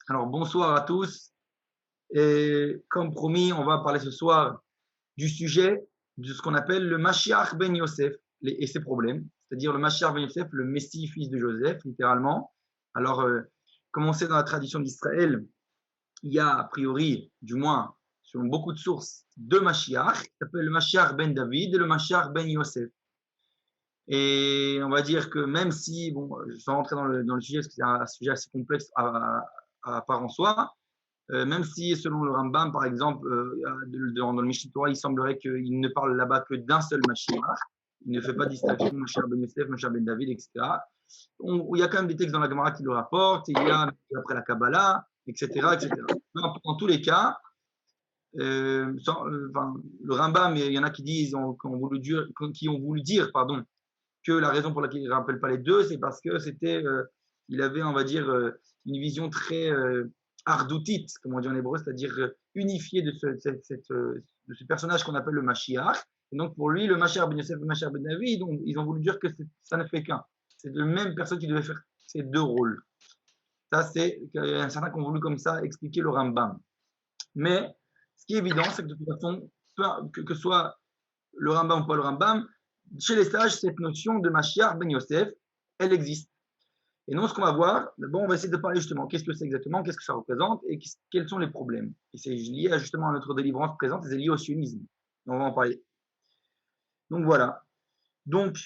Alors, bonsoir à tous. Et comme promis, on va parler ce soir du sujet de ce qu'on appelle le Mashiach ben Yosef et ses problèmes. C'est-à-dire le Mashiach ben Yosef, le Messie fils de Joseph, littéralement. Alors, comme on sait dans la tradition d'Israël, il y a a priori, du moins, selon beaucoup de sources, deux Mashiach, qui s'appellent le Mashiach ben David et le Mashiach ben Yosef. Et on va dire que même si, bon, sans rentrer dans le sujet, parce que c'est un sujet assez complexe à part en soi, même si selon le Rambam, par exemple, dans le Mishneh Torah, il semblerait qu'il ne parle là-bas que d'un seul Mashiach. Il ne fait pas de distinction Mashiach ben Yosef, Mashiach ben David, etc. Il y a quand même des textes dans la Gemara qui le rapportent, il y a après la Kabbalah, etc. etc. Dans tous les cas, le Rambam, il y en a qui disent, qui ont voulu dire, pardon, que la raison pour laquelle il ne rappelle pas les deux, c'est parce que il avait, on va dire, une vision très ardoutite, comme on dit en hébreu, c'est-à-dire unifiée de ce personnage qu'on appelle le Mashiach. Et donc pour lui, le Mashiach ben Yosef et le Mashiach ben David, ils ont voulu dire que ça ne fait qu'un. C'est la même personne qui devait faire ces deux rôles. Ça, c'est un certain qui ont voulu comme ça expliquer le Rambam. Mais ce qui est évident, c'est que de toute façon, que ce soit le Rambam ou pas le Rambam, chez les sages, cette notion de Mashiach ben Yosef, elle existe. Et nous, ce qu'on va voir, bon, on va essayer de parler justement, qu'est-ce que c'est exactement, qu'est-ce que ça représente et quels sont les problèmes. Et c'est lié justement à notre délivrance présente, c'est lié au sionisme. On va en parler. Donc voilà. Donc,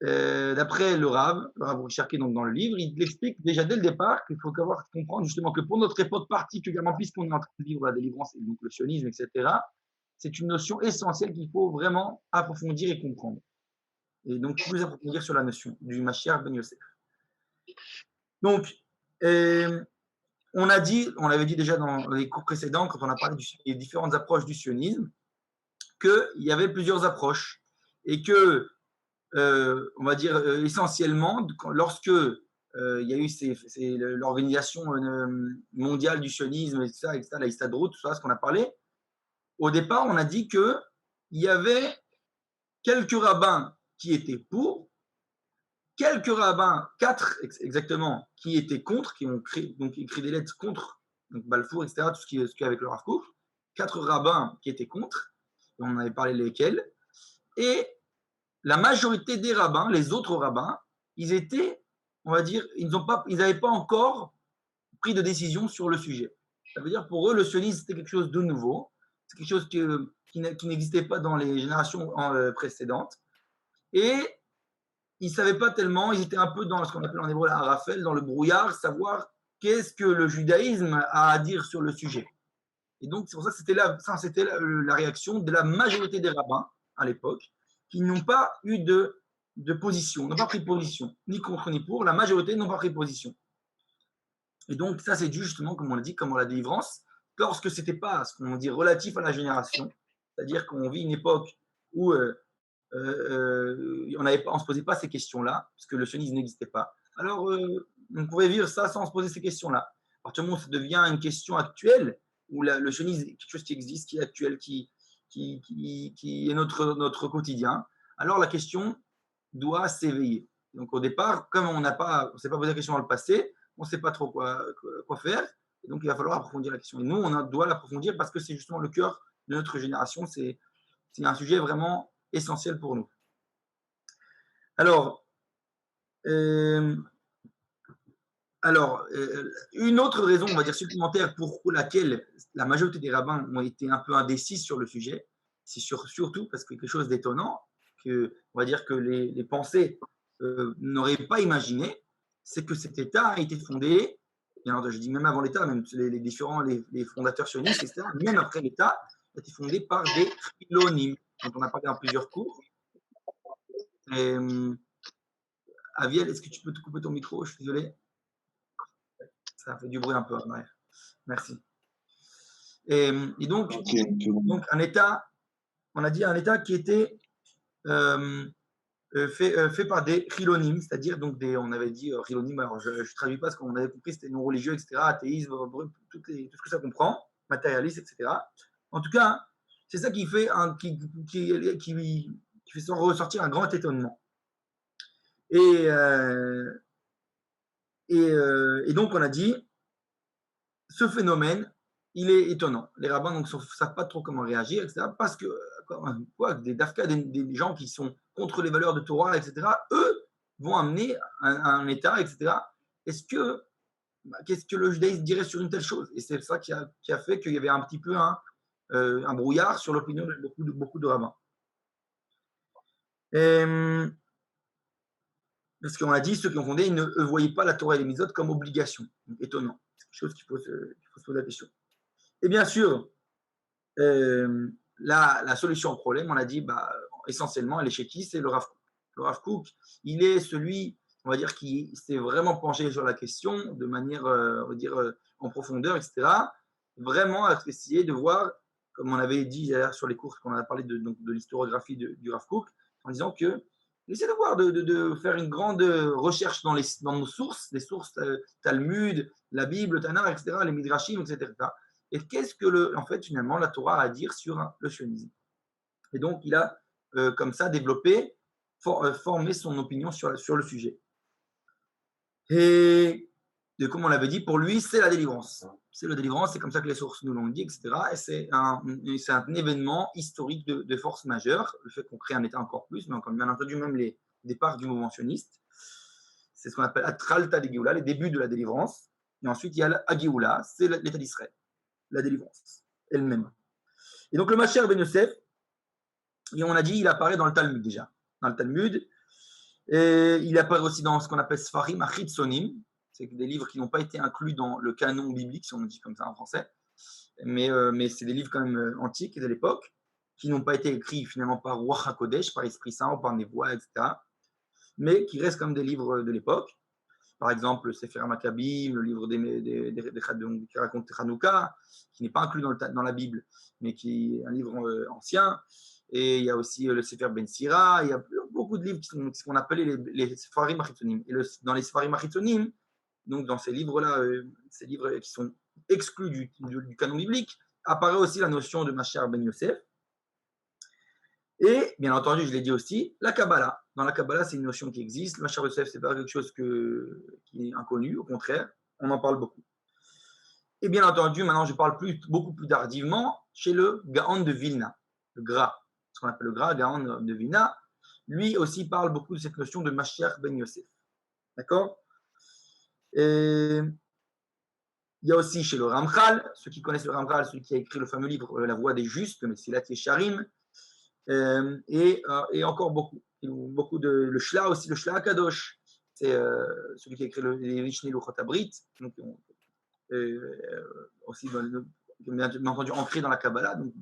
d'après le Rav Cherké, donc dans le livre, il explique déjà dès le départ qu'il faut comprendre justement que pour notre époque particulièrement, puisqu'on est en train de vivre la délivrance et donc le sionisme, etc., c'est une notion essentielle qu'il faut vraiment approfondir et comprendre. Et donc, plus approfondir sur la notion du Mashiach ben Yosef. Donc, on l'avait dit déjà dans les cours précédents, quand on a parlé des différentes approches du sionisme, qu'il y avait plusieurs approches et que, on va dire essentiellement, lorsque il y a eu l'organisation mondiale du sionisme, etc., la Histadrut, tout ça, ce qu'on a parlé, au départ, on a dit qu'il y avait quelques rabbins qui étaient pour, quelques rabbins, 4 exactement, qui étaient contre, qui ont écrit des lettres contre donc Balfour, etc., tout ce qui est avec le Rav Kook, 4 rabbins qui étaient contre, et on avait parlé lesquels, et la majorité des rabbins, les autres rabbins, ils étaient, on va dire, ils n'avaient pas encore pris de décision sur le sujet. Ça veut dire pour eux, le sionisme, c'était quelque chose de nouveau, c'est quelque chose qui n'existait pas dans les générations précédentes, et ils ne savaient pas tellement, ils étaient un peu dans ce qu'on appelle en hébreu la harafel, dans le brouillard, savoir qu'est-ce que le judaïsme a à dire sur le sujet. Et donc, c'est pour ça que c'était la réaction de la majorité des rabbins à l'époque, qui n'ont pas eu de position, n'ont pas pris position, ni contre ni pour, la majorité n'ont pas pris position. Et donc, ça, c'est dû justement, comme on l'a dit, comme la délivrance, lorsque ce n'était pas ce qu'on dit relatif à la génération, c'est-à-dire qu'on vit une époque où on ne se posait pas ces questions-là, parce que le sionisme n'existait pas. Alors, on pouvait vivre ça sans se poser ces questions-là. À partir du moment où ça devient une question actuelle, où le sionisme est quelque chose qui existe, qui est actuel, qui est notre quotidien, alors la question doit s'éveiller. Donc, au départ, comme on ne s'est pas posé la question dans le passé, on ne sait pas trop quoi faire, et donc il va falloir approfondir la question. Et nous, on doit l'approfondir parce que c'est justement le cœur de notre génération, c'est un sujet vraiment essentiel pour nous. Alors, une autre raison, on va dire supplémentaire, pour laquelle la majorité des rabbins ont été un peu indécis sur le sujet, c'est surtout parce que quelque chose d'étonnant, on va dire que les pensées n'auraient pas imaginé, c'est que cet État a été fondé, je dis même avant l'État, même les fondateurs sionistes, etc., même après l'État, a été fondé par des chilonim, dont on a parlé dans plusieurs cours. Aviel, est-ce que tu peux te couper ton micro? Je suis désolé. Ça fait du bruit un peu en arrière. Merci. Et donc, un État, on a dit un État qui était fait par des chilonim, c'est-à-dire donc on avait dit chilonim, alors je ne traduis pas ce qu'on avait compris, c'était non religieux, etc., athéisme, tout ce que ça comprend, matérialiste, etc. En tout cas, c'est ça qui fait ressortir un grand étonnement. Et donc, on a dit ce phénomène, il est étonnant. Les rabbins ne savent pas trop comment réagir, etc. Parce que quoi, des gens qui sont contre les valeurs de Torah, etc., eux vont amener un état, etc. Est-ce que, qu'est-ce que le judaïsme dirait sur une telle chose? Et c'est ça qui a fait qu'il y avait un petit peu un brouillard sur l'opinion de beaucoup de rabbins. Et, parce qu'on a dit, ceux qui ont fondé, ils ne voyaient pas la Torah et les mitzvot comme obligation. Donc, étonnant. C'est quelque chose qu'il faut se poser la question. Et bien sûr, la solution au problème, on a dit, essentiellement, elle est chez qui? C'est le Rav Kook. Le Rav Kook, il est celui, on va dire, qui s'est vraiment penché sur la question de manière, on va dire, en profondeur, etc. Vraiment à essayer de voir, comme on avait dit d'ailleurs sur les cours qu'on a parlé de l'historiographie du Rav Kook, en disant que essayer de voir, de faire une grande recherche dans nos sources, les sources Talmud, la Bible, Tanakh, etc., les Midrashim, etc. Et qu'est-ce que, en fait, finalement, la Torah a à dire sur le sionisme? Et donc, il a, comme ça, développé, formé son opinion sur le sujet. Et comme on l'avait dit, pour lui, c'est la délivrance. C'est la délivrance, c'est comme ça que les sources nous l'ont dit, etc. Et c'est un événement historique de force majeure, le fait qu'on crée un État encore plus, mais bien entendu, même les départs du mouvement sioniste. C'est ce qu'on appelle Atralta de Géoula, les débuts de la délivrance. Et ensuite, il y a l'Agéoula, c'est l'État d'Israël, la délivrance elle-même. Et donc, le Mashiach Ben Yosef, et on a dit, il apparaît dans le Talmud déjà. Dans le Talmud, et il apparaît aussi dans ce qu'on appelle Sfarim Achitzonim, c'est des livres qui n'ont pas été inclus dans le canon biblique, si on dit comme ça en français, mais c'est des livres quand même antiques de l'époque, qui n'ont pas été écrits finalement par Ruach HaKodesh, par Esprit Saint, par Nevoa, etc., mais qui restent comme des livres de l'époque. Par exemple, le Sefer Maccabim, le livre qui raconte Hanouka, qui n'est pas inclus dans la Bible, mais qui est un livre ancien. Et il y a aussi le Sefer Ben Sira. Il y a beaucoup de livres qui sont ce qu'on appelait les Sfarim Achitzonim. Et dans les Sfarim Achitzonim, donc dans ces livres-là, ces livres qui sont exclus du canon biblique, apparaît aussi la notion de Mashiach Ben Yosef. Et bien entendu, je l'ai dit aussi, la Kabbalah. Dans la Kabbalah, c'est une notion qui existe. Le Mashiach Yosef, ce n'est pas quelque chose qui est inconnu, au contraire, on en parle beaucoup. Et bien entendu, maintenant, je parle beaucoup plus tardivement chez le Gaon de Vilna, le Gra, ce qu'on appelle le Gra, Gaon de Vilna. Lui aussi parle beaucoup de cette notion de Mashiach Ben Yosef. D'accord? Et il y a aussi chez le Ramchal, ceux qui connaissent le Ramchal, celui qui a écrit le fameux livre La Voix des Justes, le Messilat Yesharim, et encore beaucoup le Shla aussi, le Shla Kadosh, c'est celui qui a écrit les Mishneh Luchot Abrit, donc aussi bien entendu ancré dans la Kabbalah. Donc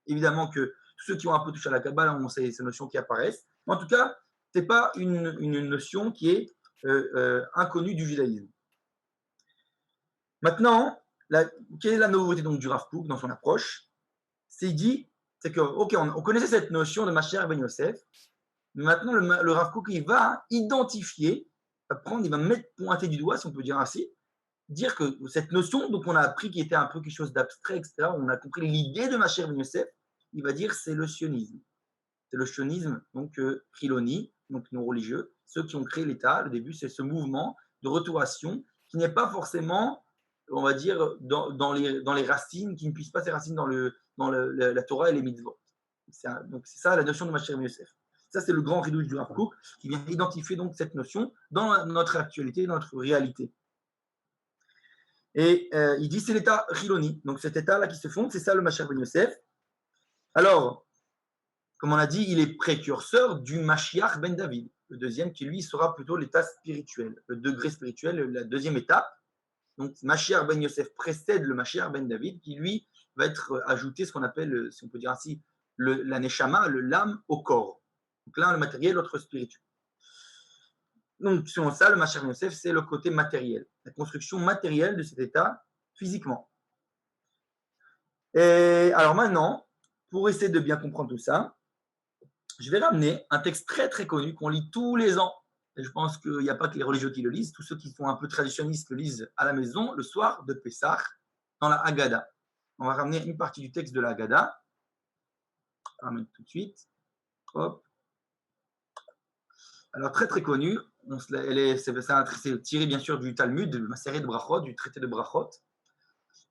évidemment que tous ceux qui ont un peu touché à la Kabbalah ont ces notions qui apparaissent. Mais en tout cas, c'est pas une notion qui est inconnue du judaïsme. Maintenant, quelle est la nouveauté donc du Rav Kook dans son approche? C'est dit, c'est que, ok, on connaissait cette notion de Mashiach Ben Yosef, mais maintenant le Rav Kook, il va identifier, il va pointer du doigt, si on peut dire ainsi, dire que cette notion, donc on a appris qui était un peu quelque chose d'abstrait, etc., on a compris l'idée de Mashiach Ben Yosef, il va dire c'est le sionisme. C'est le sionisme, donc Chiloni, donc nos religieux, ceux qui ont créé l'État, le début, c'est ce mouvement de retour à Sion, qui n'est pas forcément, on va dire, dans les racines, qui ne puissent pas ses racines dans la Torah et les mitzvot. Donc c'est ça la notion de Mashiach Ben Yosef. Ça, c'est le grand ridouche du Rav Kook, qui vient identifier donc cette notion dans notre actualité, dans notre réalité. Et il dit c'est l'état Chiloni. Donc cet état-là qui se fonde, c'est ça le Mashiach Ben Yosef. Alors, comme on a dit, il est précurseur du Mashiach Ben David, le deuxième qui lui sera plutôt l'état spirituel, le degré spirituel, la deuxième étape. Donc Mashiach Ben Yosef précède le Mashiach Ben David qui lui va être ajouté ce qu'on appelle, si on peut dire ainsi, la neshama, l'âme au corps. Donc l'un le matériel, l'autre spirituel. Donc selon ça, le Mashiach Ben Yosef, c'est le côté matériel, la construction matérielle de cet état physiquement. Et alors maintenant, pour essayer de bien comprendre tout ça, je vais ramener un texte très très connu qu'on lit tous les ans. Et je pense qu'il n'y a pas que les religieux qui le lisent, tous ceux qui sont un peu traditionnistes le lisent à la maison le soir de Pessah dans la Haggadah. On va ramener une partie du texte de la Haggadah. Je vais ramener tout de suite. Hop. Alors très très connu, c'est tiré bien sûr du Talmud, de la série de Brachot, du traité de Brachot.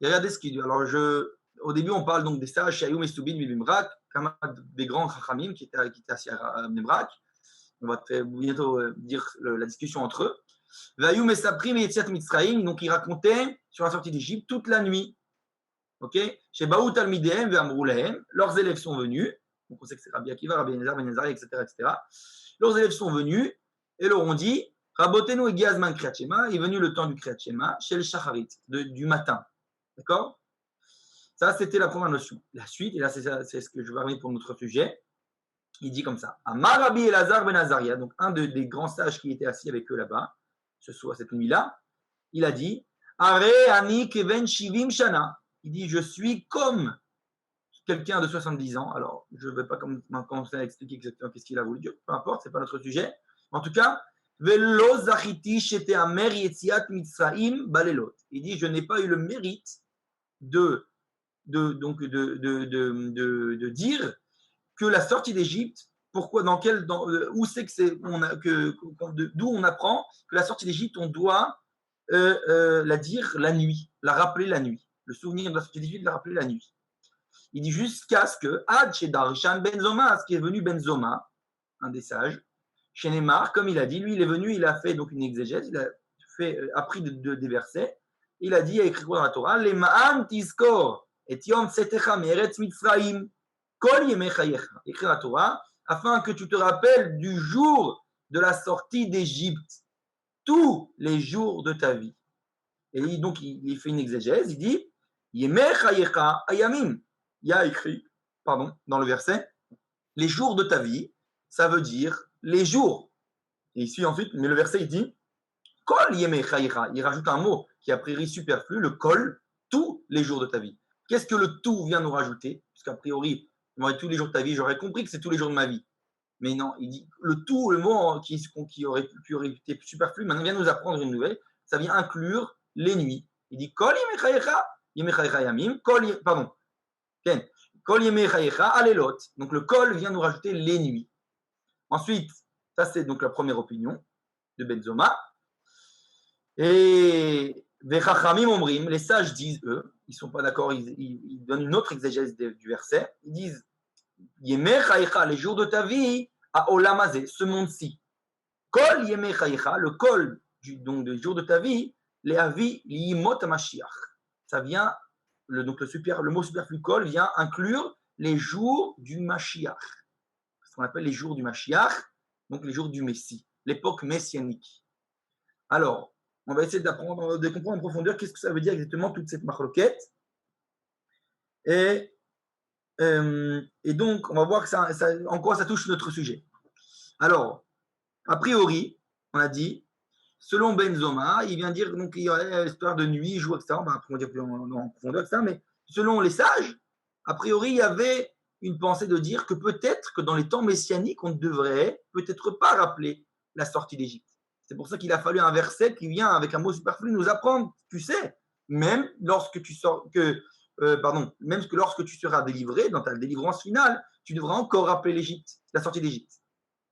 Et regardez ce qu'il dit. Alors, au début, on parle donc des sages, Shayoum et Soubin, Bibimrak, des grands Chachamim qui étaient assis à Mebrak. On va bientôt dire la discussion entre eux. Vayoum et Saprim et Yetziat Mitzraïm, donc ils racontaient sur la sortie d'Égypte toute la nuit. Ok, chez Baout al-Midem, leurs élèves sont venus. Donc on sait que c'est Rabbi Akiva, Rabbi Elazar, Ben Ezari, etc., etc. Leurs élèves sont venus et leur ont dit Rabotenu et Giazman Kriyat Shema, est venu le temps du Kriyat Shema, chez le Shacharit, du matin. D'accord? Ça, c'était la première notion. La suite, et là, c'est ce que je vais revenir pour notre sujet. Il dit comme ça Amar Rabbi Elazar Ben Azaria, donc un des grands sages qui était assis avec eux là-bas, cette nuit-là, il a dit Are Ani Keven Shivim Shana. Il dit Je suis comme quelqu'un de 70 ans. Alors, je ne vais pas commencer à expliquer exactement qu'est-ce qu'il a voulu dire, peu importe, ce n'est pas notre sujet. En tout cas, Velo Zachiti Shete Amer Yetziat Mitzraim Balelot. Il dit Je n'ai pas eu le mérite de dire que la sortie d'Égypte, pourquoi, où c'est que c'est, d'où on apprend que la sortie d'Égypte, on doit la dire la nuit, la rappeler la nuit. Le souvenir de la sortie d'Égypte, la rappeler la nuit. Il dit jusqu'à ce que Ad Shedarshan Benzoma, ce qui est venu Benzoma, un des sages, chez Neymar, comme il a dit, lui, il est venu, il a fait donc une exégèse, il a appris des versets, il a dit, il a écrit quoi dans la Torah, Les Ma'an Tizkor et Yom Tzetecha Meretz Mitzraim, Kol Yemechayecha, écrit dans la Torah, afin que tu te rappelles du jour de la sortie d'Égypte, tous les jours de ta vie. Et donc, il fait une exégèse, il dit, Yemechayecha Ayamim. Il y a écrit, dans le verset, les jours de ta vie, ça veut dire les jours. Et il suit ensuite, mais le verset, il dit, Kol Yemechayecha. Il rajoute un mot qui est a priori superflu, le Kol, tous les jours de ta vie. Qu'est-ce que le tout vient nous rajouter? Parce qu'a priori, tous les jours de ta vie, j'aurais compris que c'est tous les jours de ma vie. Mais non, il dit le tout, le mot qui aurait été superflu, maintenant vient nous apprendre une nouvelle, ça vient inclure les nuits. Il dit Kol Yemechayecha, Yemechayecha Yamim, Kol Yemechayecha Alelot. Donc le Kol vient nous rajouter les nuits. Ensuite, ça c'est donc la première opinion de Benzoma. Et Vechachamim Omrim, les sages disent, eux, ils ne sont pas d'accord, ils donnent une autre exégèse du verset. Ils disent Yemechayecha, les jours de ta vie, à Olamazé, ce monde-ci. Kol Yemechayecha, le Kol donc des jours de ta vie, les avi l'imot Mashiach. Ça vient, le mot superflu Kol vient inclure les jours du Mashiach. Ce qu'on appelle les jours du Mashiach, donc les jours du Messie, l'époque messianique. Alors, on va essayer de comprendre en profondeur qu'est-ce que ça veut dire exactement toute cette machloquette. Et donc, on va voir en quoi ça touche notre sujet. Alors, a priori, on a dit, selon Benzoma, il vient dire donc il y a l'histoire de nuit, jour, etc. On va approfondir plus en profondeur que ça, mais selon les sages, a priori, il y avait une pensée de dire que peut-être que dans les temps messianiques, on ne devrait peut-être pas rappeler la sortie d'Égypte. C'est pour ça qu'il a fallu un verset qui vient avec un mot superflu nous apprendre, tu sais, même lorsque tu seras délivré, dans ta délivrance finale, tu devras encore rappeler l'Égypte, la sortie d'Égypte.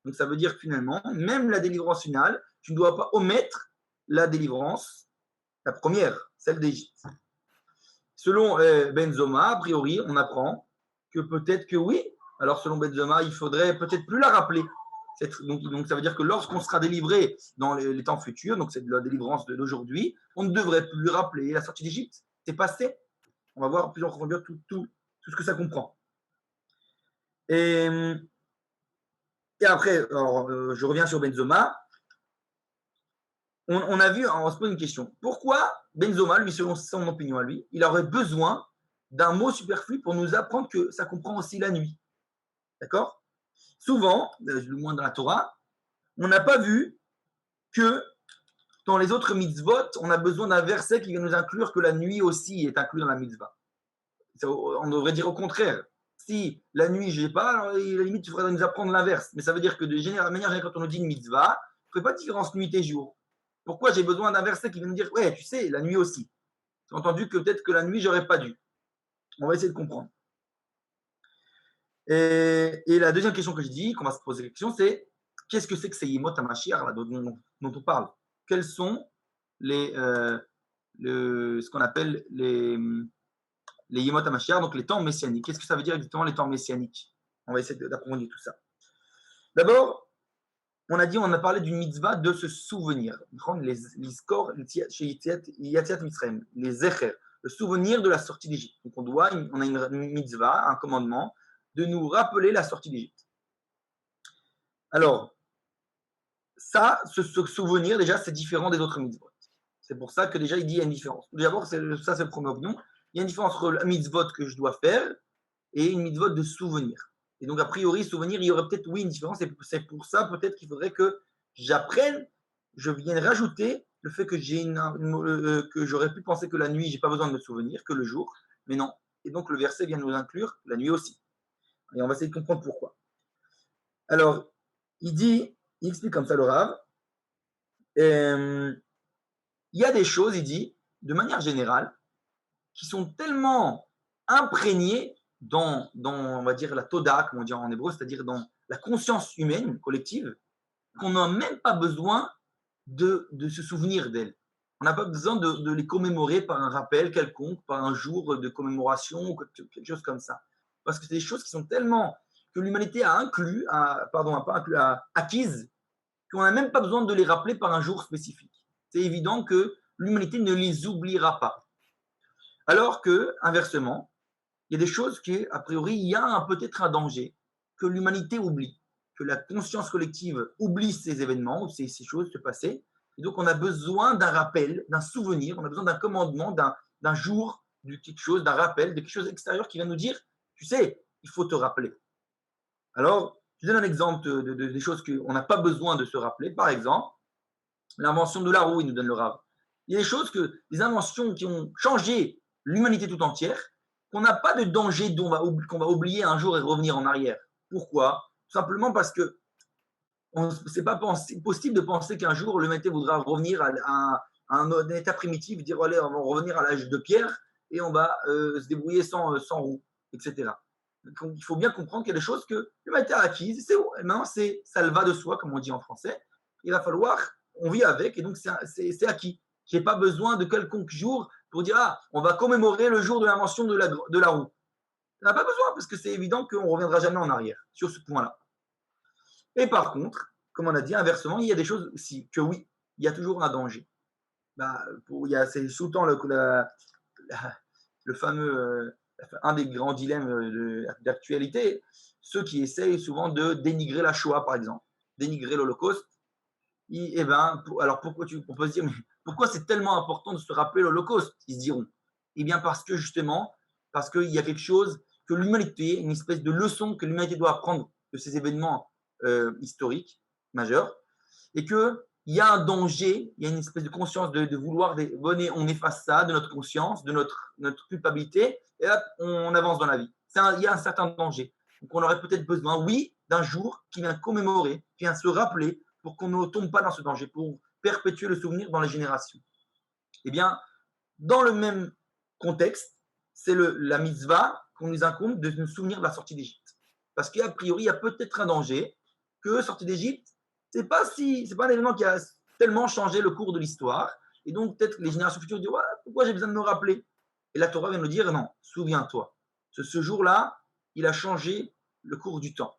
Donc ça veut dire que finalement, même la délivrance finale, tu ne dois pas omettre la délivrance, la première, celle d'Égypte. Selon Benzoma, a priori, on apprend que peut-être que oui. Alors selon Benzoma, il faudrait peut-être plus la rappeler. Donc ça veut dire que lorsqu'on sera délivré dans les temps futurs, donc c'est de la délivrance d'aujourd'hui, on ne devrait plus rappeler la sortie d'Égypte. C'est passé. On va voir plus en profondeur tout ce que ça comprend. Et après, alors, je reviens sur Benzoma. On a vu, on se pose une question. Pourquoi Benzoma, lui, selon son opinion à lui, il aurait besoin d'un mot superflu pour nous apprendre que ça comprend aussi la nuit? D'accord? Souvent, du moins dans la Torah, on n'a pas vu que dans les autres mitzvot, on a besoin d'un verset qui vient nous inclure que la nuit aussi est inclue dans la mitzvah. On devrait dire au contraire. Si la nuit, je n'ai pas, alors à la limite, tu ferais nous apprendre l'inverse. Mais ça veut dire que de manière générale, quand on nous dit une mitzvah, il ne fait pas de différence nuit et jour. Pourquoi j'ai besoin d'un verset qui vient nous dire, ouais, tu sais, la nuit aussi. J'ai entendu que peut-être que la nuit, j'aurais pas dû. On va essayer de comprendre. Et la deuxième question que je dis, qu'on va se poser la question, c'est qu'est-ce que c'est que ces Yemot HaMashiach dont on parle? Quels sont les ce qu'on appelle les Yemot HaMashiach, donc les temps messianiques. Qu'est-ce que ça veut dire exactement les temps messianiques? On va essayer d'approfondir tout ça. D'abord, on a parlé d'une mitzvah de se souvenir. Les scores, les zecher, le souvenir de la sortie d'Égypte. Donc on a une mitzvah, un commandement, de nous rappeler la sortie d'Égypte. Alors, ça, ce souvenir, déjà, c'est différent des autres mitzvot. C'est pour ça que déjà, il dit qu'il y a une différence. D'abord, ça, c'est le premier opinion. Il y a une différence entre la mitzvot que je dois faire et une mitzvot de souvenir. Et donc, a priori, souvenir, il y aurait peut-être, oui, une différence. Et c'est pour ça, peut-être qu'il faudrait que j'apprenne, je vienne rajouter le fait que que j'aurais pu penser que la nuit, je n'ai pas besoin de me souvenir, que le jour. Mais non. Et donc, le verset vient nous inclure la nuit aussi. Et on va essayer de comprendre pourquoi. Alors, il explique comme ça le Rav. Il y a des choses, il dit, de manière générale, qui sont tellement imprégnées dans on va dire, la toda, comme on dit en hébreu, c'est-à-dire dans la conscience humaine collective, qu'on n'a même pas besoin de se souvenir d'elles. On n'a pas besoin de les commémorer par un rappel quelconque, par un jour de commémoration ou quelque chose comme ça. Parce que c'est des choses qui sont tellement que l'humanité a acquises, qu'on n'a même pas besoin de les rappeler par un jour spécifique. C'est évident que l'humanité ne les oubliera pas. Alors que, inversement, il y a des choses qui, a priori, il y a peut-être un danger que l'humanité oublie, que la conscience collective oublie ces événements ou ces choses se passer. Et donc, on a besoin d'un rappel, d'un souvenir, on a besoin d'un commandement, d'un jour, de quelque chose, d'un rappel, de quelque chose extérieur qui va nous dire, tu sais, il faut te rappeler. Alors, je donne un exemple des choses qu'on n'a pas besoin de se rappeler. Par exemple, l'invention de la roue, il nous donne le Rav. Il y a des choses des inventions qui ont changé l'humanité tout entière, qu'on n'a pas de danger qu'on va oublier un jour et revenir en arrière. Pourquoi? Tout simplement parce que c'est pas possible de penser qu'un jour l'humanité voudra revenir à un état primitif, dire allez, on va revenir à l'âge de pierre et on va se débrouiller sans roue, etc. Donc, il faut bien comprendre qu'il y a des choses que l'humanité a acquises, maintenant ça le va de soi, comme on dit en français. Il va falloir, on vit avec, et donc c'est acquis. Je n'ai pas besoin de quelconque jour pour dire on va commémorer le jour de l'invention de la roue. On n'a pas besoin, parce que c'est évident qu'on ne reviendra jamais en arrière sur ce point-là. Et par contre, comme on a dit, inversement, il y a des choses aussi que oui, il y a toujours un danger. C'est sous le temps le fameux, un des grands dilemmes d'actualité, ceux qui essayent souvent de dénigrer la Shoah, par exemple, dénigrer l'Holocauste. Alors on peut se dire, mais pourquoi c'est tellement important de se rappeler l'Holocauste? Ils se diront. Eh bien, parce qu'il y a quelque chose que l'humanité, une espèce de leçon que l'humanité doit apprendre de ces événements historiques majeurs, et qu'il y a un danger, il y a une espèce de conscience de vouloir, on efface ça de notre conscience, de notre culpabilité, et là, on avance dans la vie. Il y a un certain danger. Donc, on aurait peut-être besoin, oui, d'un jour qui vient commémorer, qui vient se rappeler pour qu'on ne tombe pas dans ce danger, pour perpétuer le souvenir dans les générations. Eh bien, dans le même contexte, c'est la mitzvah qu'on nous incombe de nous souvenir de la sortie d'Égypte. Parce qu'a priori, il y a peut-être un danger que sortie d'Égypte, c'est pas un événement qui a tellement changé le cours de l'histoire. Et donc, peut-être que les générations futures disent pourquoi j'ai besoin de me rappeler? Et la Torah vient nous dire non, souviens-toi. Ce jour-là, il a changé le cours du temps.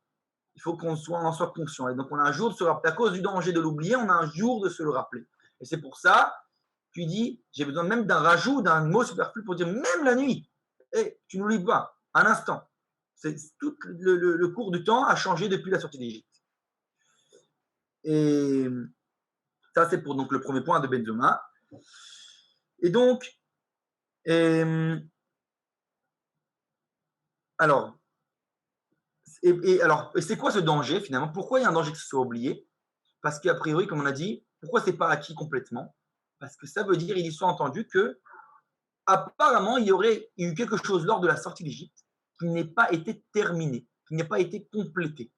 Il faut qu'on en soit conscient. Et donc, on a un jour de se rappeler. À cause du danger de l'oublier, on a un jour de se le rappeler. Et c'est pour ça qu'il dit j'ai besoin même d'un rajout, d'un mot superflu pour dire même la nuit. Tu n'oublies pas, un instant. Tout le cours du temps a changé depuis la sortie d'Égypte. Et ça, c'est pour donc, le premier point de Benzoma. Et donc, alors, c'est quoi ce danger finalement? Pourquoi il y a un danger que ce soit oublié? Parce qu'a priori, comme on a dit, pourquoi c'est pas acquis complètement? Parce que ça veut dire, il y soit entendu que apparemment, il y aurait eu quelque chose lors de la sortie d'Égypte qui n'ait pas été terminé, qui n'ait pas été complété.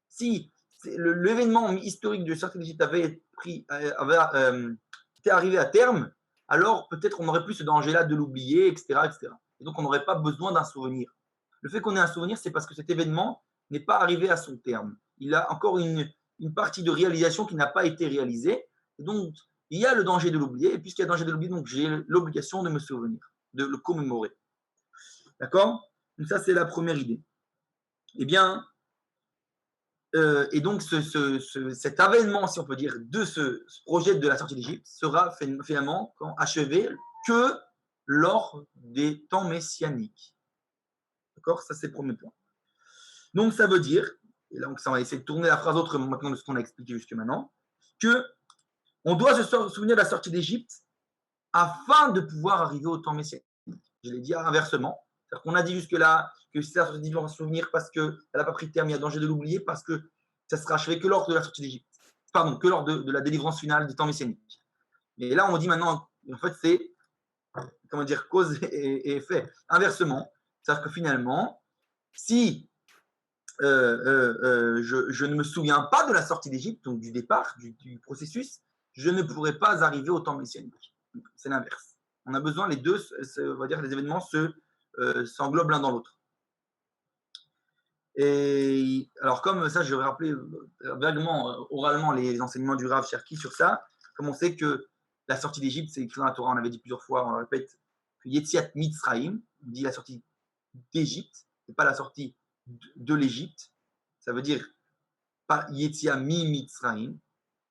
Si l'événement historique de la sortie d'Égypte avait été arrivé à terme, alors peut-être on n'aurait plus ce danger-là de l'oublier, etc., etc. Et donc on n'aurait pas besoin d'un souvenir. Le fait qu'on ait un souvenir, c'est parce que cet événement n'est pas arrivé à son terme. Il a encore une partie de réalisation qui n'a pas été réalisée. Et donc, il y a le danger de l'oublier, et puisqu'il y a le danger de l'oublier, donc j'ai l'obligation de me souvenir, de le commémorer. D'accord? Donc ça, c'est la première idée. Eh bien, et donc cet avènement, si on peut dire, de ce projet de la sortie d'Égypte sera finalement achevé que lors des temps messianiques. D'accord? Ça, c'est le premier point. Donc, ça veut dire, et là, on va essayer de tourner la phrase autrement maintenant de ce qu'on a expliqué jusque maintenant, que on doit se souvenir de la sortie d'Égypte afin de pouvoir arriver au temps messianique. Je l'ai dit inversement. C'est-à-dire qu'on a dit jusque-là que c'est la sortie d'Égypte, on va se souvenir parce qu'elle n'a pas pris de terme, il y a danger de l'oublier, parce que ça sera achevé que lors de la sortie d'Égypte. Pardon, que lors de la délivrance finale du temps messianique. Mais là, on dit maintenant, en fait, c'est, comment dire, cause et effet. Inversement, c'est-à-dire que finalement, si je ne me souviens pas de la sortie d'Égypte, donc du départ, du processus, je ne pourrai pas arriver au temps messianique. C'est l'inverse. On a besoin, les deux, on va dire, les événements s'englobent l'un dans l'autre. Et alors, comme ça, je vais rappeler vaguement, oralement, les enseignements du Rav Cherki sur ça. Comme on sait que la sortie d'Égypte, c'est écrit dans la Torah, on avait dit plusieurs fois, on le répète, que Yetziat Mitzrayim, on dit la sortie d'Égypte, et pas la sortie de l'Égypte. Ça veut dire pas Yetzia mi Mitzrayim.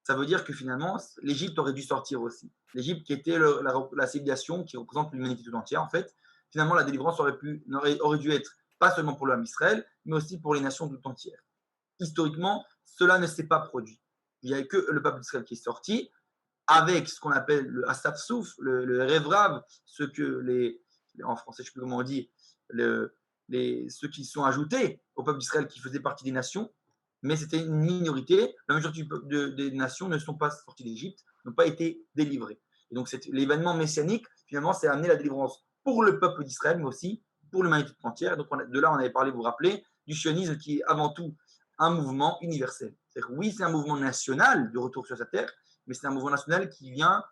Ça veut dire que finalement, l'Égypte aurait dû sortir aussi. L'Égypte qui était la civilisation qui représente l'humanité tout entière, en fait. Finalement, la délivrance aurait dû être pas seulement pour l'homme Israël, mais aussi pour les nations tout entières. Historiquement, cela ne s'est pas produit. Il n'y a que le peuple d'Israël qui est sorti, avec ce qu'on appelle le Asaf Souf, le Revrav, ce que en français, je ne sais plus comment on dit, ceux qui sont ajoutés au peuple d'Israël qui faisaient partie des nations, mais c'était une minorité. La majorité des nations ne sont pas sorties d'Égypte, n'ont pas été délivrées. Et donc, l'événement messianique, finalement, c'est amené la délivrance pour le peuple d'Israël, mais aussi pour l'humanité entière. Donc, de là, on avait parlé, vous vous rappelez, du sionisme qui est avant tout un mouvement universel. C'est-à-dire, oui, c'est un mouvement national de retour sur sa terre, mais c'est un mouvement national qui vient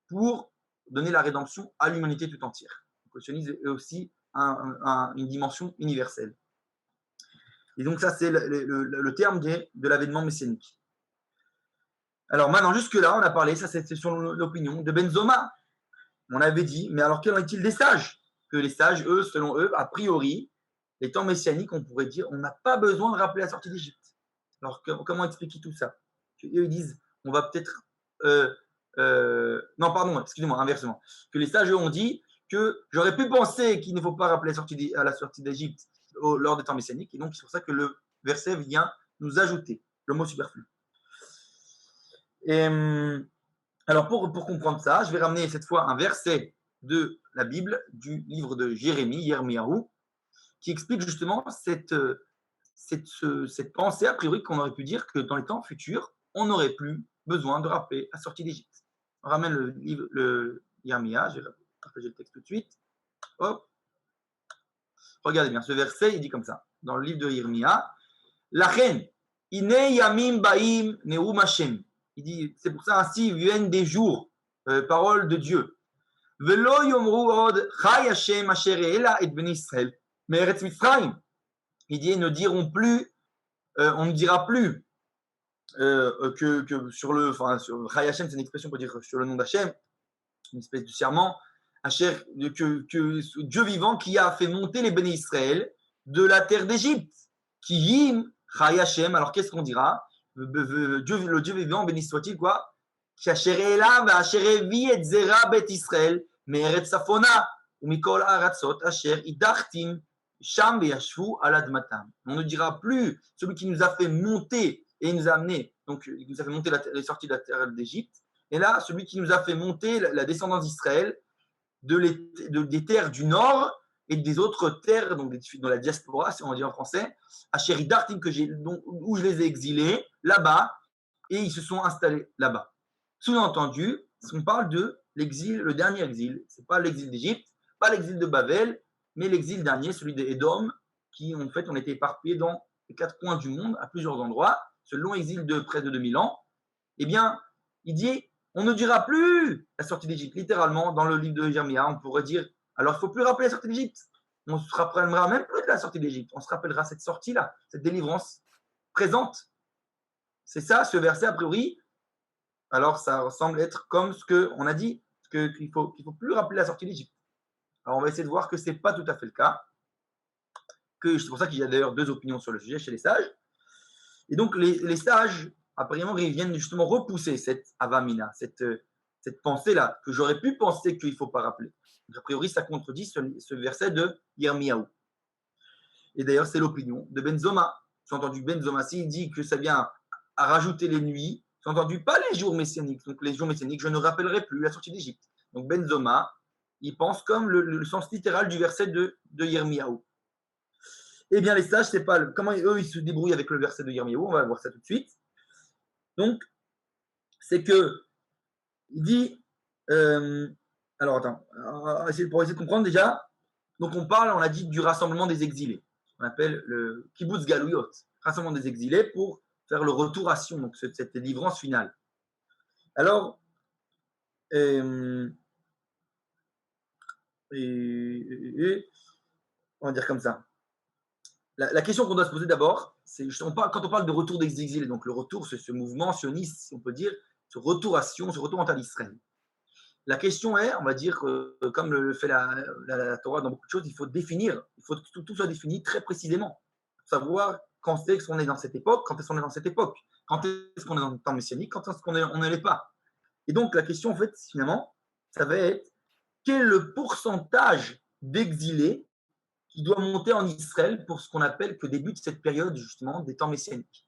pour donner la rédemption à l'humanité tout entière. Donc, le sionisme est aussi une dimension universelle. Et donc, ça, c'est le terme de l'avènement messianique. Alors, maintenant, jusque-là, on a parlé, ça, c'est sur l'opinion de Benzoma. On avait dit, mais alors, qu'en est-il des sages? Que les sages, eux, selon eux, a priori, les temps messianiques, on pourrait dire, on n'a pas besoin de rappeler la sortie d'Égypte. Alors, comment expliquer tout ça? Eux, ils disent, on va peut-être. Non, pardon, excusez-moi, inversement. Que les sages, eux, ont dit que j'aurais pu penser qu'il ne faut pas rappeler la sortie d'Égypte lors des temps messianiques. Et donc, c'est pour ça que le verset vient nous ajouter le mot superflu. Et, alors, pour comprendre ça, je vais ramener cette fois un verset de la Bible, du livre de Jérémie, Yirmiyahu, qui explique justement cette pensée, a priori, qu'on aurait pu dire que dans les temps futurs, on n'aurait plus besoin de rappeler la sortie d'Égypte. On ramène le livre, le Yirmiya, je vais partager le texte tout de suite. Hop. Regardez bien, ce verset, il dit comme ça, dans le livre de Yirmiya, Lachen, ine yamim baim neum Hashem. Il dit, c'est pour ça ainsi viennent des jours, parole de Dieu. Velo yomru od chai Hashem asher ela et ben Israël, me'eretz Mitzrayim. Il dit, ne diront plus, on ne dira plus que sur le, enfin, sur Chai Hashem, c'est une expression pour dire sur le nom d'Hashem, une espèce de serment, que Dieu vivant qui a fait monter les bénis Israël de la terre d'Égypte, qui yim Chai Hashem. Alors qu'est-ce qu'on dira? Le Dieu vivant, béni soit-il, quoi? Kashere ela ve'asher vi et zera bet Israël me'eretz safona u'mikol haratzot asher idachtim sham ve'yashvu al admatam. On ne dira plus celui qui nous a fait monter et nous a amené, donc il nous a fait monter les sorties de la terre d'Égypte, et là celui qui nous a fait monter la descendance d'Israël des terres du nord et des autres terres, donc dans la diaspora, si on dit en français, à Sheridartim, où je les ai exilés, là-bas, et ils se sont installés là-bas. Sous-entendu, on parle de l'exil, le dernier exil. Ce n'est pas l'exil d'Égypte, pas l'exil de Babel, mais l'exil dernier, celui des Édom, qui en fait ont été éparpillés dans les 4 coins du monde, à plusieurs endroits, ce long exil de près de 2000 ans. Eh bien, il dit, on ne dira plus la sortie d'Égypte. Littéralement, dans le livre de Jérémie, on pourrait dire, alors il ne faut plus rappeler la sortie d'Égypte. On ne se rappellera même plus de la sortie d'Égypte. On se rappellera cette sortie-là, cette délivrance présente. C'est ça, ce verset, a priori, alors ça semble être comme ce qu'on a dit, qu'il faut plus rappeler la sortie d'Égypte. Alors on va essayer de voir que ce n'est pas tout à fait le cas, que c'est pour ça qu'il y a d'ailleurs deux opinions sur le sujet chez les sages. Et donc les sages, apparemment, ils viennent justement repousser cette avamina, cette pensée-là, que j'aurais pu penser qu'il ne faut pas rappeler. Donc, a priori, ça contredit ce verset de Yirmiyahu. Et d'ailleurs, c'est l'opinion de Benzoma. J'ai entendu Benzoma, s'il dit que ça vient à rajouter les nuits, j'ai entendu pas les jours messianiques. Donc les jours messianiques, je ne rappellerai plus la sortie d'Égypte. Donc Benzoma, il pense comme le sens littéral du verset de Yirmiyahu. Eh bien, les sages, c'est pas comment eux ils se débrouillent avec le verset de Yirmiyahu. On va voir ça tout de suite. Donc, c'est que il dit. Alors attends, pour essayer de comprendre déjà. Donc on parle, on a dit du rassemblement des exilés. On appelle le kibbutz galouyot, rassemblement des exilés pour faire le retour à Sion, donc cette délivrance finale. Alors, on va dire comme ça. La question qu'on doit se poser d'abord, c'est quand on parle de retour des exilés, donc le retour, c'est ce mouvement sioniste, si on peut dire, ce retour à Sion, ce retour en terre d'Israël. La question est, on va dire, comme le fait la Torah dans beaucoup de choses, il faut définir, il faut que tout soit défini très précisément. Savoir quand est-ce qu'on est dans cette époque, quand est-ce qu'on est dans cette époque, quand est-ce qu'on est dans le temps messianique, quand est-ce qu'on ne l'est pas. Et donc la question, en fait, finalement, ça va être quel est le pourcentage d'exilés qui doit monter en Israël pour ce qu'on appelle que débute cette période, justement, des temps messianiques.